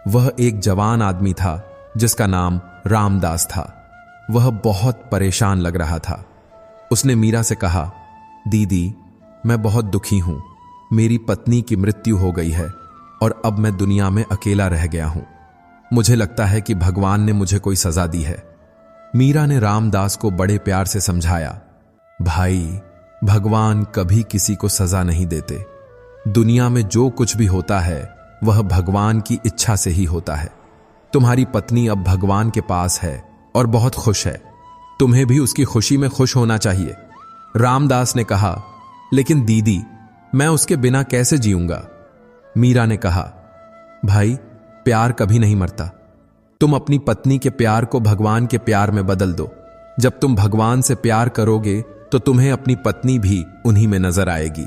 वह एक जवान आदमी था जिसका नाम रामदास था। वह बहुत परेशान लग रहा था। उसने मीरा से कहा, दीदी, मैं बहुत दुखी हूं। मेरी पत्नी की मृत्यु हो गई है और अब मैं दुनिया में अकेला रह गया हूं। मुझे लगता है कि भगवान ने मुझे कोई सजा दी है। मीरा ने रामदास को बड़े प्यार से समझाया, भाई, भगवान कभी किसी को सजा नहीं देते। दुनिया में जो कुछ भी होता है वह भगवान की इच्छा से ही होता है। तुम्हारी पत्नी अब भगवान के पास है और बहुत खुश है। तुम्हें भी उसकी खुशी में खुश होना चाहिए। रामदास ने कहा, लेकिन दीदी, मैं उसके बिना कैसे जीऊंगा? मीरा ने कहा, भाई, प्यार कभी नहीं मरता। तुम अपनी पत्नी के प्यार को भगवान के प्यार में बदल दो। जब तुम भगवान से प्यार करोगे तो तुम्हें अपनी पत्नी भी उन्हीं में नजर आएगी।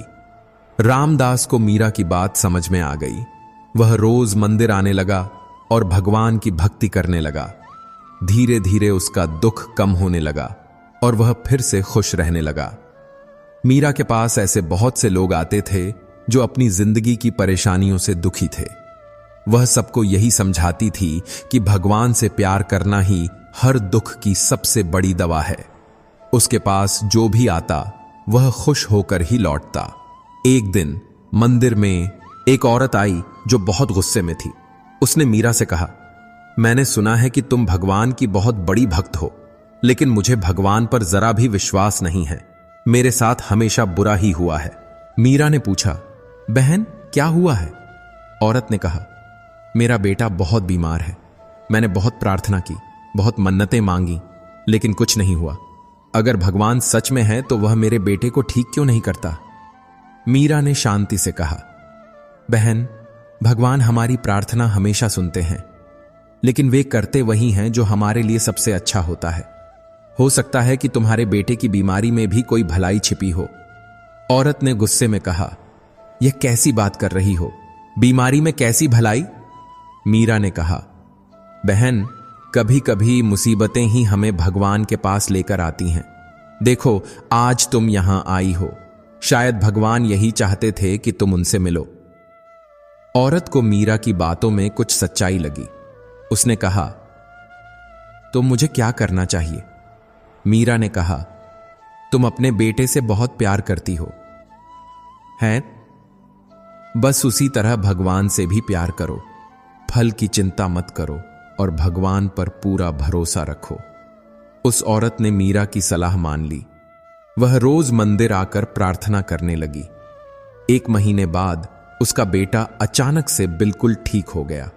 रामदास को मीरा की बात समझ में आ गई। वह रोज मंदिर आने लगा और भगवान की भक्ति करने लगा। धीरे धीरे उसका दुख कम होने लगा और वह फिर से खुश रहने लगा। मीरा के पास ऐसे बहुत से लोग आते थे जो अपनी जिंदगी की परेशानियों से दुखी थे। वह सबको यही समझाती थी कि भगवान से प्यार करना ही हर दुख की सबसे बड़ी दवा है। उसके पास जो भी आता वह खुश होकर ही लौटता। एक दिन मंदिर में एक औरत आई जो बहुत गुस्से में थी। उसने मीरा से कहा, मैंने सुना है कि तुम भगवान की बहुत बड़ी भक्त हो, लेकिन मुझे भगवान पर जरा भी विश्वास नहीं है। मेरे साथ हमेशा बुरा ही हुआ है। मीरा ने पूछा, बहन, क्या हुआ है? औरत ने कहा, मेरा बेटा बहुत बीमार है। मैंने बहुत प्रार्थना की, बहुत मन्नतें मांगी, लेकिन कुछ नहीं हुआ। अगर भगवान सच में है तो वह मेरे बेटे को ठीक क्यों नहीं करता? मीरा ने शांति से कहा, बहन, भगवान हमारी प्रार्थना हमेशा सुनते हैं, लेकिन वे करते वही हैं जो हमारे लिए सबसे अच्छा होता है। हो सकता है कि तुम्हारे बेटे की बीमारी में भी कोई भलाई छिपी हो। औरत ने गुस्से में कहा, यह कैसी बात कर रही हो? बीमारी में कैसी भलाई? मीरा ने कहा, बहन, कभी कभी मुसीबतें ही हमें भगवान के पास लेकर आती हैं। देखो, आज तुम यहां आई हो, शायद भगवान यही चाहते थे कि तुम उनसे मिलो। औरत को मीरा की बातों में कुछ सच्चाई लगी। उसने कहा, तो मुझे क्या करना चाहिए? मीरा ने कहा, तुम अपने बेटे से बहुत प्यार करती हो, हैं? बस उसी तरह भगवान से भी प्यार करो। फल की चिंता मत करो और भगवान पर पूरा भरोसा रखो। उस औरत ने मीरा की सलाह मान ली। वह रोज मंदिर आकर प्रार्थना करने लगी। 1 महीने बाद उसका बेटा अचानक से बिल्कुल ठीक हो गया।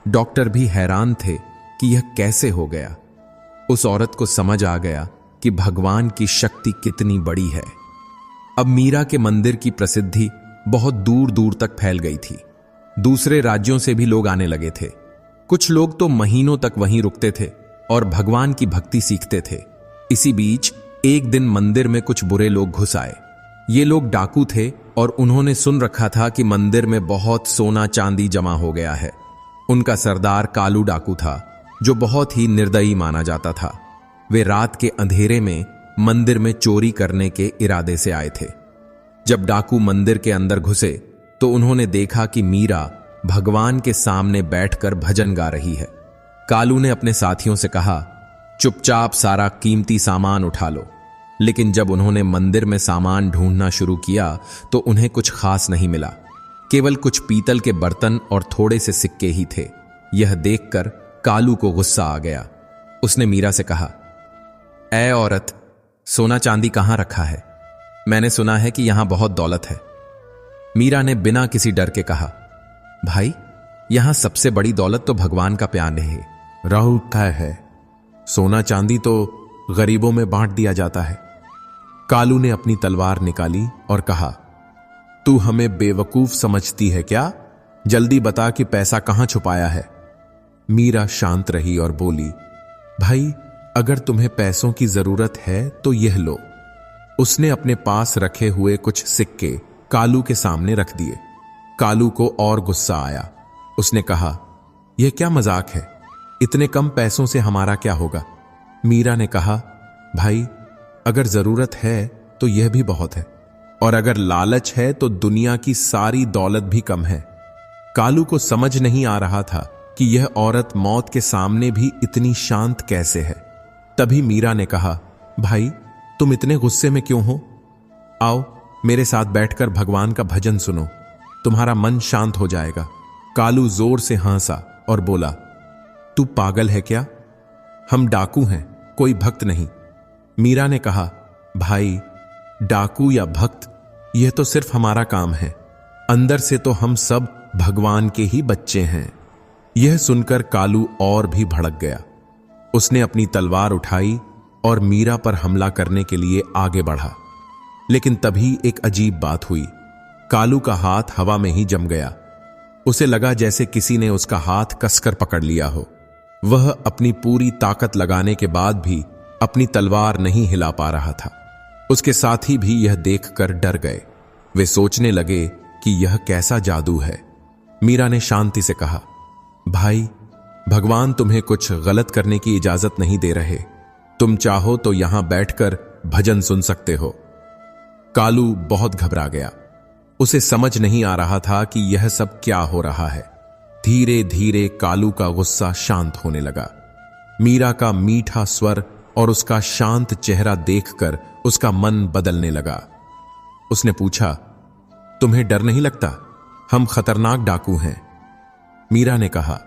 डॉक्टर भी हैरान थे कि यह कैसे हो गया। उस औरत को समझ आ गया कि भगवान की शक्ति कितनी बड़ी है। अब मीरा के मंदिर की प्रसिद्धि बहुत दूर दूर तक फैल गई थी। दूसरे राज्यों से भी लोग आने लगे थे। कुछ लोग तो महीनों तक वहीं रुकते थे और भगवान की भक्ति सीखते थे। इसी बीच एक दिन मंदिर में कुछ बुरे लोग घुस आए। ये लोग डाकू थे और उन्होंने सुन रखा था कि मंदिर में बहुत सोना चांदी जमा हो गया है। उनका सरदार कालू डाकू था, जो बहुत ही निर्दयी माना जाता था। वे रात के अंधेरे में मंदिर में चोरी करने के इरादे से आए थे। जब डाकू मंदिर के अंदर घुसे तो उन्होंने देखा कि मीरा भगवान के सामने बैठकर भजन गा रही है। कालू ने अपने साथियों से कहा, चुपचाप सारा कीमती सामान उठा लो। लेकिन जब उन्होंने मंदिर में सामान ढूंढना शुरू किया तो उन्हें कुछ खास नहीं मिला। केवल कुछ पीतल के बर्तन और थोड़े से सिक्के ही थे। यह देखकर कालू को गुस्सा आ गया। उसने मीरा से कहा, ऐ औरत, सोना चांदी कहां रखा है? मैंने सुना है कि यहां बहुत दौलत है। मीरा ने बिना किसी डर के कहा, भाई यहां सबसे बड़ी दौलत तो भगवान का प्यार है। राहुल तय है, सोना चांदी तो गरीबों में बांट दिया जाता है। कालू ने अपनी तलवार निकाली और कहा, तू हमें बेवकूफ समझती है क्या? जल्दी बता कि पैसा कहां छुपाया है। मीरा शांत रही और बोली, भाई अगर तुम्हें पैसों की जरूरत है तो यह लो। उसने अपने पास रखे हुए कुछ सिक्के कालू के सामने रख दिए। कालू को और गुस्सा आया। उसने कहा, यह क्या मजाक है? इतने कम पैसों से हमारा क्या होगा? मीरा ने कहा, भाई अगर जरूरत है तो यह भी बहुत है, और अगर लालच है तो दुनिया की सारी दौलत भी कम है। कालू को समझ नहीं आ रहा था कि यह औरत मौत के सामने भी इतनी शांत कैसे है। तभी मीरा ने कहा, भाई तुम इतने गुस्से में क्यों हो? आओ मेरे साथ बैठकर भगवान का भजन सुनो, तुम्हारा मन शांत हो जाएगा। कालू जोर से हंसा और बोला, तू पागल है क्या? हम डाकू हैं, कोई भक्त नहीं। मीरा ने कहा, भाई डाकू या भक्त यह तो सिर्फ हमारा काम है, अंदर से तो हम सब भगवान के ही बच्चे हैं। यह सुनकर कालू और भी भड़क गया। उसने अपनी तलवार उठाई और मीरा पर हमला करने के लिए आगे बढ़ा। लेकिन तभी एक अजीब बात हुई। कालू का हाथ हवा में ही जम गया। उसे लगा जैसे किसी ने उसका हाथ कसकर पकड़ लिया हो। वह अपनी पूरी ताकत लगाने के बाद भी अपनी तलवार नहीं हिला पा रहा था। उसके साथी भी यह देखकर डर गए। वे सोचने लगे कि यह कैसा जादू है। मीरा ने शांति से कहा, भाई भगवान तुम्हें कुछ गलत करने की इजाजत नहीं दे रहे। तुम चाहो तो यहां बैठकर भजन सुन सकते हो। कालू बहुत घबरा गया। उसे समझ नहीं आ रहा था कि यह सब क्या हो रहा है। धीरे धीरे कालू का गुस्सा शांत होने लगा। मीरा का मीठा स्वर और उसका शांत चेहरा देखकर उसका मन बदलने लगा। उसने पूछा, तुम्हें डर नहीं लगता? हम खतरनाक डाकू हैं। मीरा ने कहा,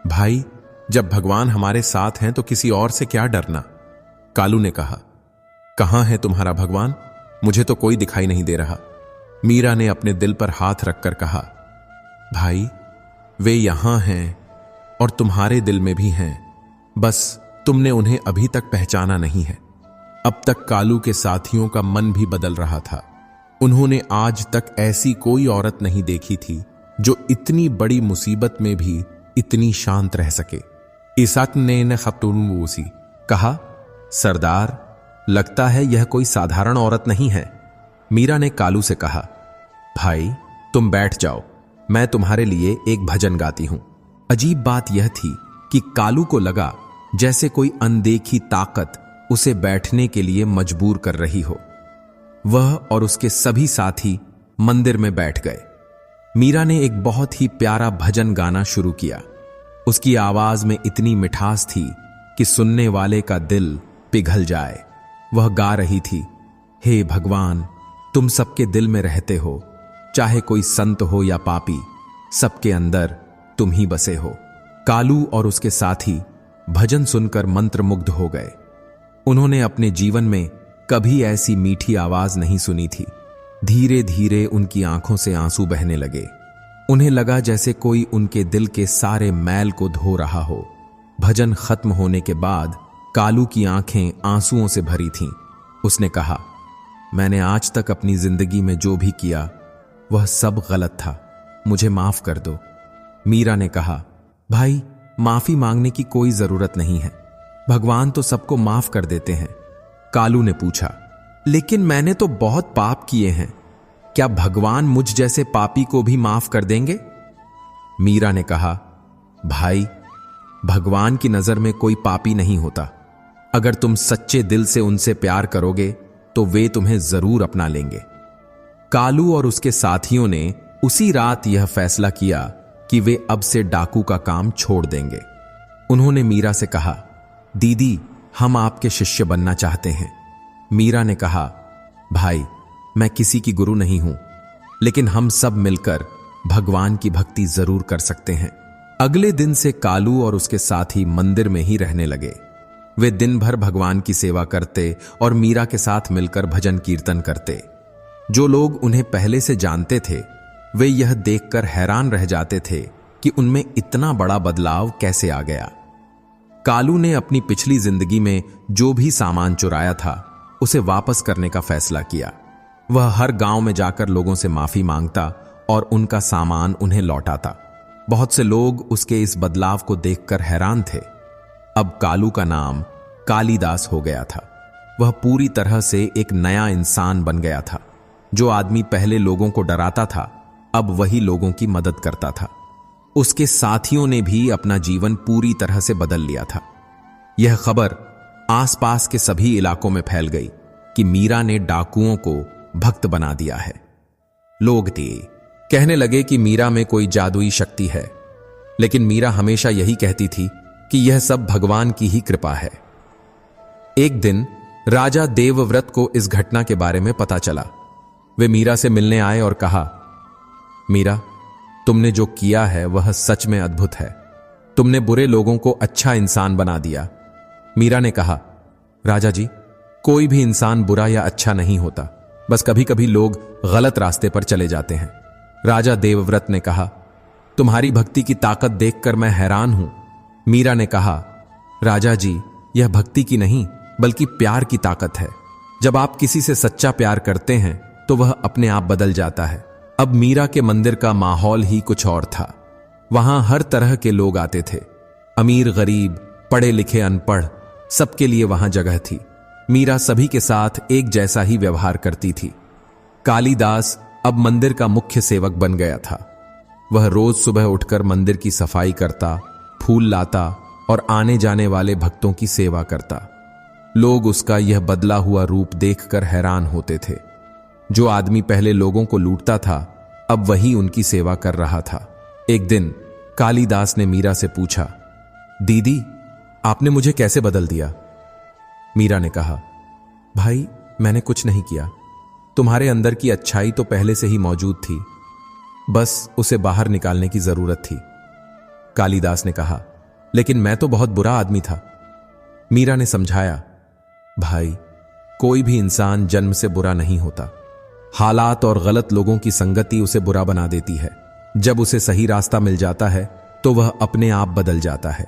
भाई जब भगवान हमारे साथ हैं तो किसी और से क्या डरना? कालू ने कहा, कहां है तुम्हारा भगवान? मुझे तो कोई दिखाई नहीं दे रहा। मीरा ने अपने दिल पर हाथ रखकर कहा, भाई वे यहां हैं और तुम्हारे दिल में भी हैं, बस तुमने उन्हें अभी तक पहचाना नहीं है। अब तक कालू के साथियों का मन भी बदल रहा था। उन्होंने आज तक ऐसी कोई औरत नहीं देखी थी जो इतनी बड़ी मुसीबत में भी इतनी शांत रह सके। इसाक ने खतूनवूसी कहा, सरदार लगता है यह कोई साधारण औरत नहीं है। मीरा ने कालू से कहा, भाई तुम बैठ जाओ, मैं तुम्हारे लिए एक भजन गाती हूं। अजीब बात यह थी कि कालू को लगा जैसे कोई अनदेखी ताकत उसे बैठने के लिए मजबूर कर रही हो। वह और उसके सभी साथी मंदिर में बैठ गए। मीरा ने एक बहुत ही प्यारा भजन गाना शुरू किया। उसकी आवाज में इतनी मिठास थी कि सुनने वाले का दिल पिघल जाए। वह गा रही थी, हे भगवान तुम सबके दिल में रहते हो, चाहे कोई संत हो या पापी, सबके अंदर तुम ही बसे हो। कालू और उसके साथी भजन सुनकर मंत्रमुग्ध हो गए। उन्होंने अपने जीवन में कभी ऐसी मीठी आवाज नहीं सुनी थी। धीरे धीरे उनकी आंखों से आंसू बहने लगे। उन्हें लगा जैसे कोई उनके दिल के सारे मैल को धो रहा हो। भजन खत्म होने के बाद कालू की आंखें आंसुओं से भरी थीं। उसने कहा, मैंने आज तक अपनी जिंदगी में जो भी किया वह सब गलत था, मुझे माफ कर दो। मीरा ने कहा, भाई माफी मांगने की कोई जरूरत नहीं है, भगवान तो सबको माफ कर देते हैं। कालू ने पूछा, लेकिन मैंने तो बहुत पाप किए हैं, क्या भगवान मुझ जैसे पापी को भी माफ कर देंगे? मीरा ने कहा, भाई भगवान की नजर में कोई पापी नहीं होता। अगर तुम सच्चे दिल से उनसे प्यार करोगे तो वे तुम्हें जरूर अपना लेंगे। कालू और उसके साथियों ने उसी रात यह फैसला किया कि वे अब से डाकू का काम छोड़ देंगे। उन्होंने मीरा से कहा, दीदी हम आपके शिष्य बनना चाहते हैं। मीरा ने कहा, भाई मैं किसी की गुरु नहीं हूं, लेकिन हम सब मिलकर भगवान की भक्ति जरूर कर सकते हैं। अगले दिन से कालू और उसके साथी मंदिर में ही रहने लगे। वे दिन भर भगवान की सेवा करते और मीरा के साथ मिलकर भजन कीर्तन करते। जो लोग उन्हें पहले से जानते थे वे यह देखकर हैरान रह जाते थे कि उनमें इतना बड़ा बदलाव कैसे आ गया। कालू ने अपनी पिछली जिंदगी में जो भी सामान चुराया था उसे वापस करने का फैसला किया। वह हर गांव में जाकर लोगों से माफी मांगता और उनका सामान उन्हें लौटाता। बहुत से लोग उसके इस बदलाव को देखकर हैरान थे। अब कालू का नाम कालीदास हो गया था। वह पूरी तरह से एक नया इंसान बन गया था। जो आदमी पहले लोगों को डराता था, अब वही लोगों की मदद करता था। उसके साथियों ने भी अपना जीवन पूरी तरह से बदल लिया था। यह खबर आसपास के सभी इलाकों में फैल गई कि मीरा ने डाकुओं को भक्त बना दिया है। लोग कहने लगे कि मीरा में कोई जादुई शक्ति है, लेकिन मीरा हमेशा यही कहती थी कि यह सब भगवान की ही कृपा है। एक दिन राजा देवव्रत को इस घटना के बारे में पता चला। वे मीरा से मिलने आए और कहा, मीरा, तुमने जो किया है वह सच में अद्भुत है। तुमने बुरे लोगों को अच्छा इंसान बना दिया। मीरा ने कहा, राजा जी, कोई भी इंसान बुरा या अच्छा नहीं होता, बस कभी कभी लोग गलत रास्ते पर चले जाते हैं। राजा देवव्रत ने कहा, तुम्हारी भक्ति की ताकत देखकर मैं हैरान हूं। मीरा ने कहा, राजा जी, यह भक्ति की नहीं बल्कि प्यार की ताकत है। जब आप किसी से सच्चा प्यार करते हैं तो वह अपने आप बदल जाता है। अब मीरा के मंदिर का माहौल ही कुछ और था। वहां हर तरह के लोग आते थे, अमीर गरीब, पढ़े लिखे अनपढ़, सबके लिए वहां जगह थी। मीरा सभी के साथ एक जैसा ही व्यवहार करती थी। कालीदास अब मंदिर का मुख्य सेवक बन गया था। वह रोज सुबह उठकर मंदिर की सफाई करता, फूल लाता और आने जाने वाले भक्तों की सेवा करता। लोग उसका यह बदला हुआ रूप देखकर हैरान होते थे। जो आदमी पहले लोगों को लूटता था, अब वही उनकी सेवा कर रहा था। एक दिन कालीदास ने मीरा से पूछा, दीदी, आपने मुझे कैसे बदल दिया? मीरा ने कहा, भाई, मैंने कुछ नहीं किया। तुम्हारे अंदर की अच्छाई तो पहले से ही मौजूद थी, बस उसे बाहर निकालने की जरूरत थी। कालीदास ने कहा, लेकिन मैं तो बहुत बुरा आदमी था। मीरा ने समझाया, भाई, कोई भी इंसान जन्म से बुरा नहीं होता। हालात और गलत लोगों की संगति उसे बुरा बना देती है। जब उसे सही रास्ता मिल जाता है तो वह अपने आप बदल जाता है।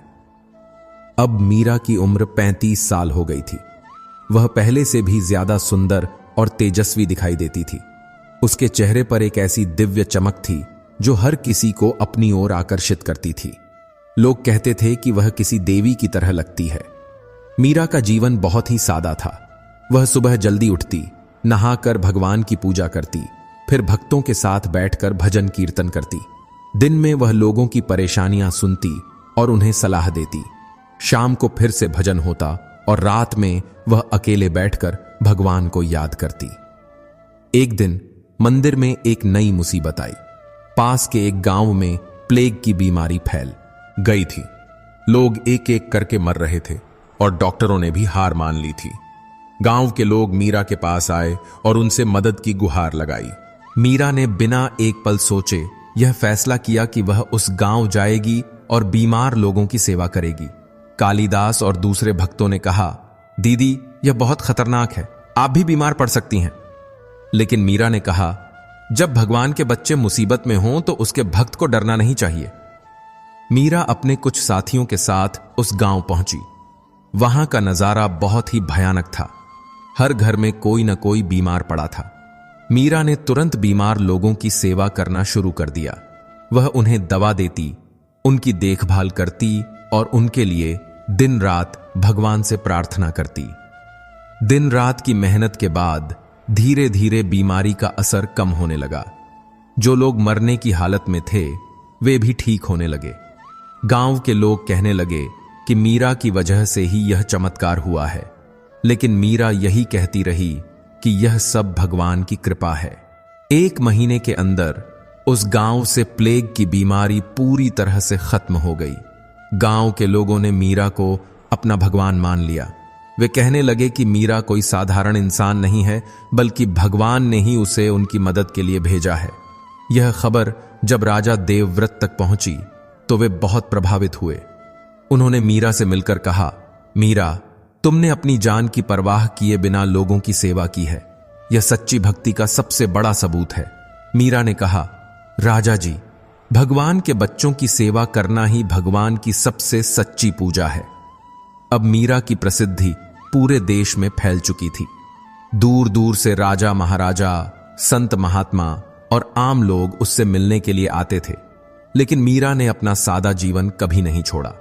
अब मीरा की उम्र 35 साल हो गई थी। वह पहले से भी ज्यादा सुंदर और तेजस्वी दिखाई देती थी। उसके चेहरे पर एक ऐसी दिव्य चमक थी जो हर किसी को अपनी ओर आकर्षित करती थी। लोग कहते थे कि वह किसी देवी की तरह लगती है। मीरा का जीवन बहुत ही सादा था। वह सुबह जल्दी उठती, नहाकर भगवान की पूजा करती, फिर भक्तों के साथ बैठकर भजन कीर्तन करती। दिन में वह लोगों की परेशानियां सुनती और उन्हें सलाह देती। शाम को फिर से भजन होता और रात में वह अकेले बैठकर भगवान को याद करती। एक दिन मंदिर में एक नई मुसीबत आई। पास के एक गांव में प्लेग की बीमारी फैल गई थी। लोग एक एक करके मर रहे थे और डॉक्टरों ने भी हार मान ली थी। गांव के लोग मीरा के पास आए और उनसे मदद की गुहार लगाई। मीरा ने बिना एक पल सोचे यह फैसला किया कि वह उस गांव जाएगी और बीमार लोगों की सेवा करेगी। कालीदास और दूसरे भक्तों ने कहा, दीदी, यह बहुत खतरनाक है, आप भी बीमार पड़ सकती हैं। लेकिन मीरा ने कहा, जब भगवान के बच्चे मुसीबत में हों तो उसके भक्त को डरना नहीं चाहिए। मीरा अपने कुछ साथियों के साथ उस गांव पहुंची। वहां का नजारा बहुत ही भयानक था। हर घर में कोई न कोई बीमार पड़ा था। मीरा ने तुरंत बीमार लोगों की सेवा करना शुरू कर दिया। वह उन्हें दवा देती, उनकी देखभाल करती और उनके लिए दिन रात भगवान से प्रार्थना करती। दिन रात की मेहनत के बाद धीरे धीरे बीमारी का असर कम होने लगा। जो लोग मरने की हालत में थे वे भी ठीक होने लगे। गांव के लोग कहने लगे कि मीरा की वजह से ही यह चमत्कार हुआ है। लेकिन मीरा यही कहती रही कि यह सब भगवान की कृपा है। 1 महीने के अंदर उस गांव से प्लेग की बीमारी पूरी तरह से खत्म हो गई। गांव के लोगों ने मीरा को अपना भगवान मान लिया। वे कहने लगे कि मीरा कोई साधारण इंसान नहीं है, बल्कि भगवान ने ही उसे उनकी मदद के लिए भेजा है। यह खबर जब राजा देवव्रत तक पहुंची तो वे बहुत प्रभावित हुए। उन्होंने मीरा से मिलकर कहा, मीरा, तुमने अपनी जान की परवाह किए बिना लोगों की सेवा की है। यह सच्ची भक्ति का सबसे बड़ा सबूत है। मीरा ने कहा, राजा जी, भगवान के बच्चों की सेवा करना ही भगवान की सबसे सच्ची पूजा है। अब मीरा की प्रसिद्धि पूरे देश में फैल चुकी थी। दूर दूर से राजा महाराजा, संत महात्मा और आम लोग उससे मिलने के लिए आते थे। लेकिन मीरा ने अपना सादा जीवन कभी नहीं छोड़ा।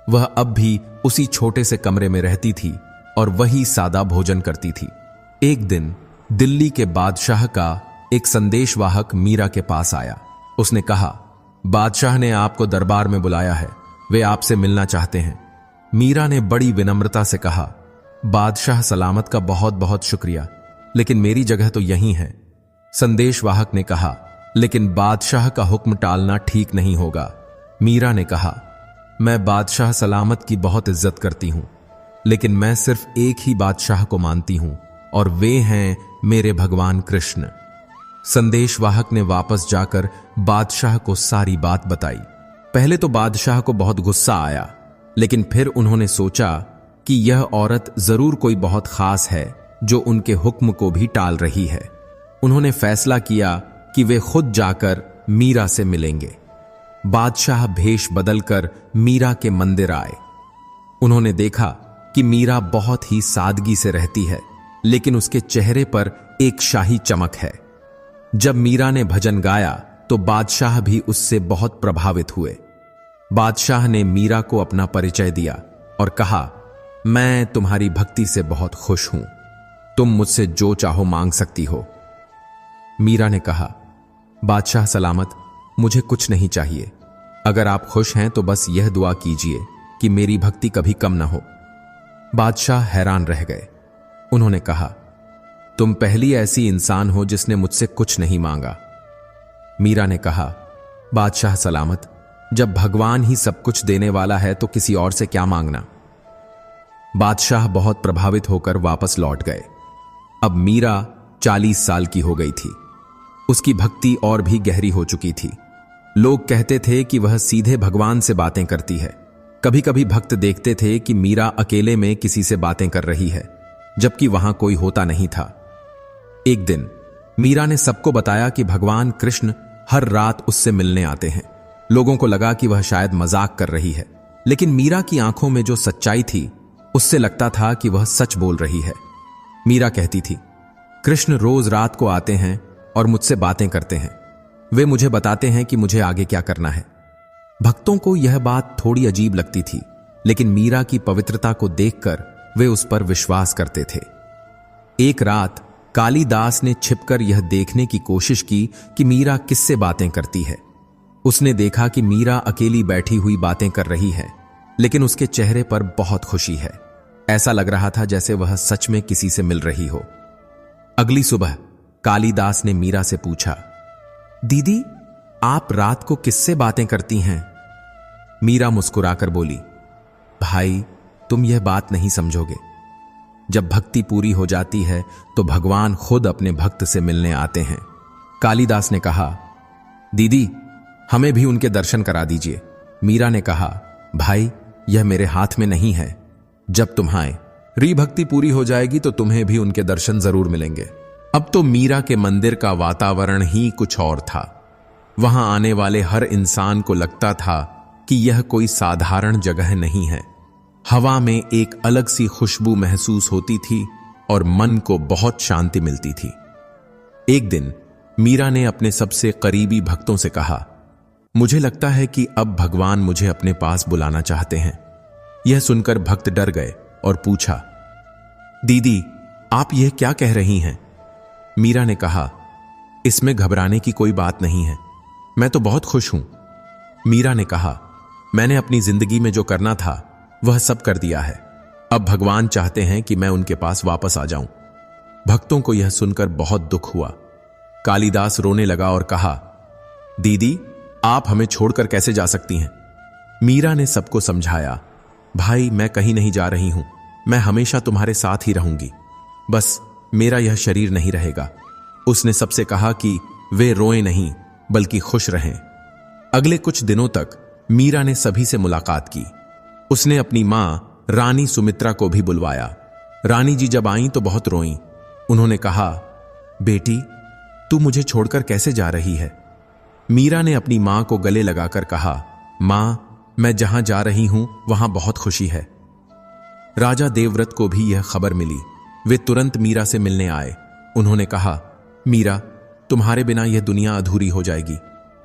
वह अब भी उसी छोटे से कमरे में रहती थी और वही सादा भोजन करती थी। एक दिन दिल्ली के बादशाह का एक संदेशवाहक मीरा के पास आया। उसने कहा, बादशाह ने आपको दरबार में बुलाया है, वे आपसे मिलना चाहते हैं। मीरा ने बड़ी विनम्रता से कहा, बादशाह सलामत का बहुत बहुत शुक्रिया, लेकिन मेरी जगह तो यहीं है। संदेशवाहक ने कहा, लेकिन बादशाह का हुक्म टालना ठीक नहीं होगा। मीरा ने कहा, मैं बादशाह सलामत की बहुत इज्जत करती हूं, लेकिन मैं सिर्फ एक ही बादशाह को मानती हूं और वे हैं मेरे भगवान कृष्ण। संदेशवाहक ने वापस जाकर बादशाह को सारी बात बताई। पहले तो बादशाह को बहुत गुस्सा आया, लेकिन फिर उन्होंने सोचा कि यह औरत जरूर कोई बहुत खास है जो उनके हुक्म को भी टाल रही है। उन्होंने फैसला किया कि वे खुद जाकर मीरा से मिलेंगे। बादशाह भेष बदलकर मीरा के मंदिर आए। उन्होंने देखा कि मीरा बहुत ही सादगी से रहती है, लेकिन उसके चेहरे पर एक शाही चमक है। जब मीरा ने भजन गाया तो बादशाह भी उससे बहुत प्रभावित हुए। बादशाह ने मीरा को अपना परिचय दिया और कहा, मैं तुम्हारी भक्ति से बहुत खुश हूं, तुम मुझसे जो चाहो मांग सकती हो। मीरा ने कहा, बादशाह सलामत, मुझे कुछ नहीं चाहिए। अगर आप खुश हैं तो बस यह दुआ कीजिए कि मेरी भक्ति कभी कम ना हो। बादशाह हैरान रह गए। उन्होंने कहा, तुम पहली ऐसी इंसान हो जिसने मुझसे कुछ नहीं मांगा। मीरा ने कहा, बादशाह सलामत, जब भगवान ही सब कुछ देने वाला है तो किसी और से क्या मांगना। बादशाह बहुत प्रभावित होकर वापस लौट गए। अब मीरा 40 साल की हो गई थी। उसकी भक्ति और भी गहरी हो चुकी थी। लोग कहते थे कि वह सीधे भगवान से बातें करती है। कभी कभी भक्त देखते थे कि मीरा अकेले में किसी से बातें कर रही है, जबकि वहां कोई होता नहीं था। एक दिन मीरा ने सबको बताया कि भगवान कृष्ण हर रात उससे मिलने आते हैं। लोगों को लगा कि वह शायद मजाक कर रही है, लेकिन मीरा की आंखों में जो सच्चाई थी उससे लगता था कि वह सच बोल रही है। मीरा कहती थी, कृष्ण रोज रात को आते हैं और मुझसे बातें करते हैं। वे मुझे बताते हैं कि मुझे आगे क्या करना है। भक्तों को यह बात थोड़ी अजीब लगती थी, लेकिन मीरा की पवित्रता को देखकर वे उस पर विश्वास करते थे। एक रात कालिदास ने छिपकर यह देखने की कोशिश की कि मीरा किससे बातें करती है। उसने देखा कि मीरा अकेली बैठी हुई बातें कर रही है, लेकिन उसके चेहरे पर बहुत खुशी है। ऐसा लग रहा था जैसे वह सच में किसी से मिल रही हो। अगली सुबह कालिदास ने मीरा से पूछा, दीदी, आप रात को किससे बातें करती हैं? मीरा मुस्कुराकर बोली, भाई, तुम यह बात नहीं समझोगे। जब भक्ति पूरी हो जाती है तो भगवान खुद अपने भक्त से मिलने आते हैं। कालिदास ने कहा, दीदी, हमें भी उनके दर्शन करा दीजिए। मीरा ने कहा, भाई, यह मेरे हाथ में नहीं है। जब तुम्हारी भक्ति पूरी हो जाएगी तो तुम्हें भी उनके दर्शन जरूर मिलेंगे। अब तो मीरा के मंदिर का वातावरण ही कुछ और था। वहां आने वाले हर इंसान को लगता था कि यह कोई साधारण जगह नहीं है। हवा में एक अलग सी खुशबू महसूस होती थी और मन को बहुत शांति मिलती थी। एक दिन मीरा ने अपने सबसे करीबी भक्तों से कहा, मुझे लगता है कि अब भगवान मुझे अपने पास बुलाना चाहते हैं। यह सुनकर भक्त डर गए और पूछा, दीदी, आप यह क्या कह रही हैं? मीरा ने कहा, इसमें घबराने की कोई बात नहीं है, मैं तो बहुत खुश हूं। मीरा ने कहा, मैंने अपनी जिंदगी में जो करना था वह सब कर दिया है। अब भगवान चाहते हैं कि मैं उनके पास वापस आ जाऊं। भक्तों को यह सुनकर बहुत दुख हुआ। कालिदास रोने लगा और कहा, दीदी, आप हमें छोड़कर कैसे जा सकती हैं? मीरा ने सबको समझाया, भाई, मैं कहीं नहीं जा रही हूं, मैं हमेशा तुम्हारे साथ ही रहूंगी, बस मेरा यह शरीर नहीं रहेगा। उसने सबसे कहा कि वे रोएं नहीं बल्कि खुश रहें। अगले कुछ दिनों तक मीरा ने सभी से मुलाकात की। उसने अपनी मां रानी सुमित्रा को भी बुलवाया। रानी जी जब आईं तो बहुत रोईं। उन्होंने कहा, बेटी, तू मुझे छोड़कर कैसे जा रही है? मीरा ने अपनी मां को गले लगाकर कहा, मां, मैं जहां जा रही हूं वहां बहुत खुशी है। राजा देवव्रत को भी यह खबर मिली। वे तुरंत मीरा से मिलने आए। उन्होंने कहा, मीरा, तुम्हारे बिना यह दुनिया अधूरी हो जाएगी।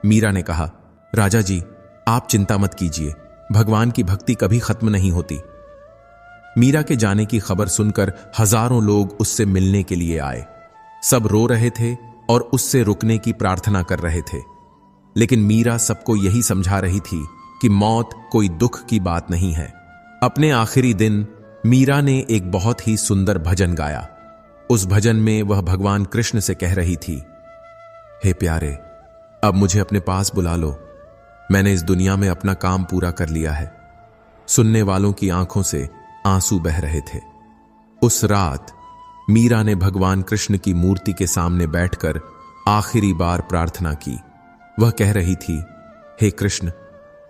मीरा ने कहा, राजा जी, आप चिंता मत कीजिए, भगवान की भक्ति कभी खत्म नहीं होती। मीरा के जाने की खबर सुनकर हजारों लोग उससे मिलने के लिए आए। सब रो रहे थे और उससे रुकने की प्रार्थना कर रहे थे, लेकिन मीरा सबको यही समझा रही थी कि मौत कोई दुख की बात नहीं है। अपने आखिरी दिन मीरा ने एक बहुत ही सुंदर भजन गाया। उस भजन में वह भगवान कृष्ण से कह रही थी, हे प्यारे, अब मुझे अपने पास बुला लो। मैंने इस दुनिया में अपना काम पूरा कर लिया है। सुनने वालों की आंखों से आंसू बह रहे थे। उस रात मीरा ने भगवान कृष्ण की मूर्ति के सामने बैठकर आखिरी बार प्रार्थना की। वह कह रही थी, हे कृष्ण,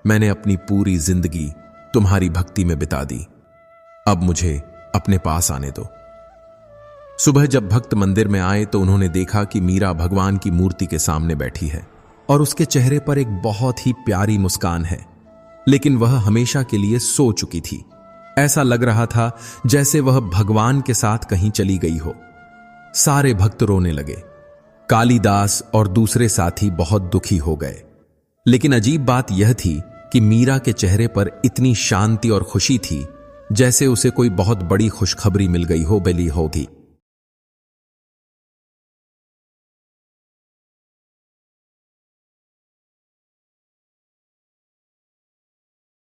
मैंने अपनी पूरी जिंदगी तुम्हारी भक्ति में बिता दी, अब मुझे अपने पास आने दो। सुबह जब भक्त मंदिर में आए तो उन्होंने देखा कि मीरा भगवान की मूर्ति के सामने बैठी है और उसके चेहरे पर एक बहुत ही प्यारी मुस्कान है, लेकिन वह हमेशा के लिए सो चुकी थी। ऐसा लग रहा था जैसे वह भगवान के साथ कहीं चली गई हो। सारे भक्त रोने लगे। कालिदास और दूसरे साथी बहुत दुखी हो गए। लेकिन अजीब बात यह थी कि मीरा के चेहरे पर इतनी शांति और खुशी थी जैसे उसे कोई बहुत बड़ी खुशखबरी मिल गई हो, मिली होगी।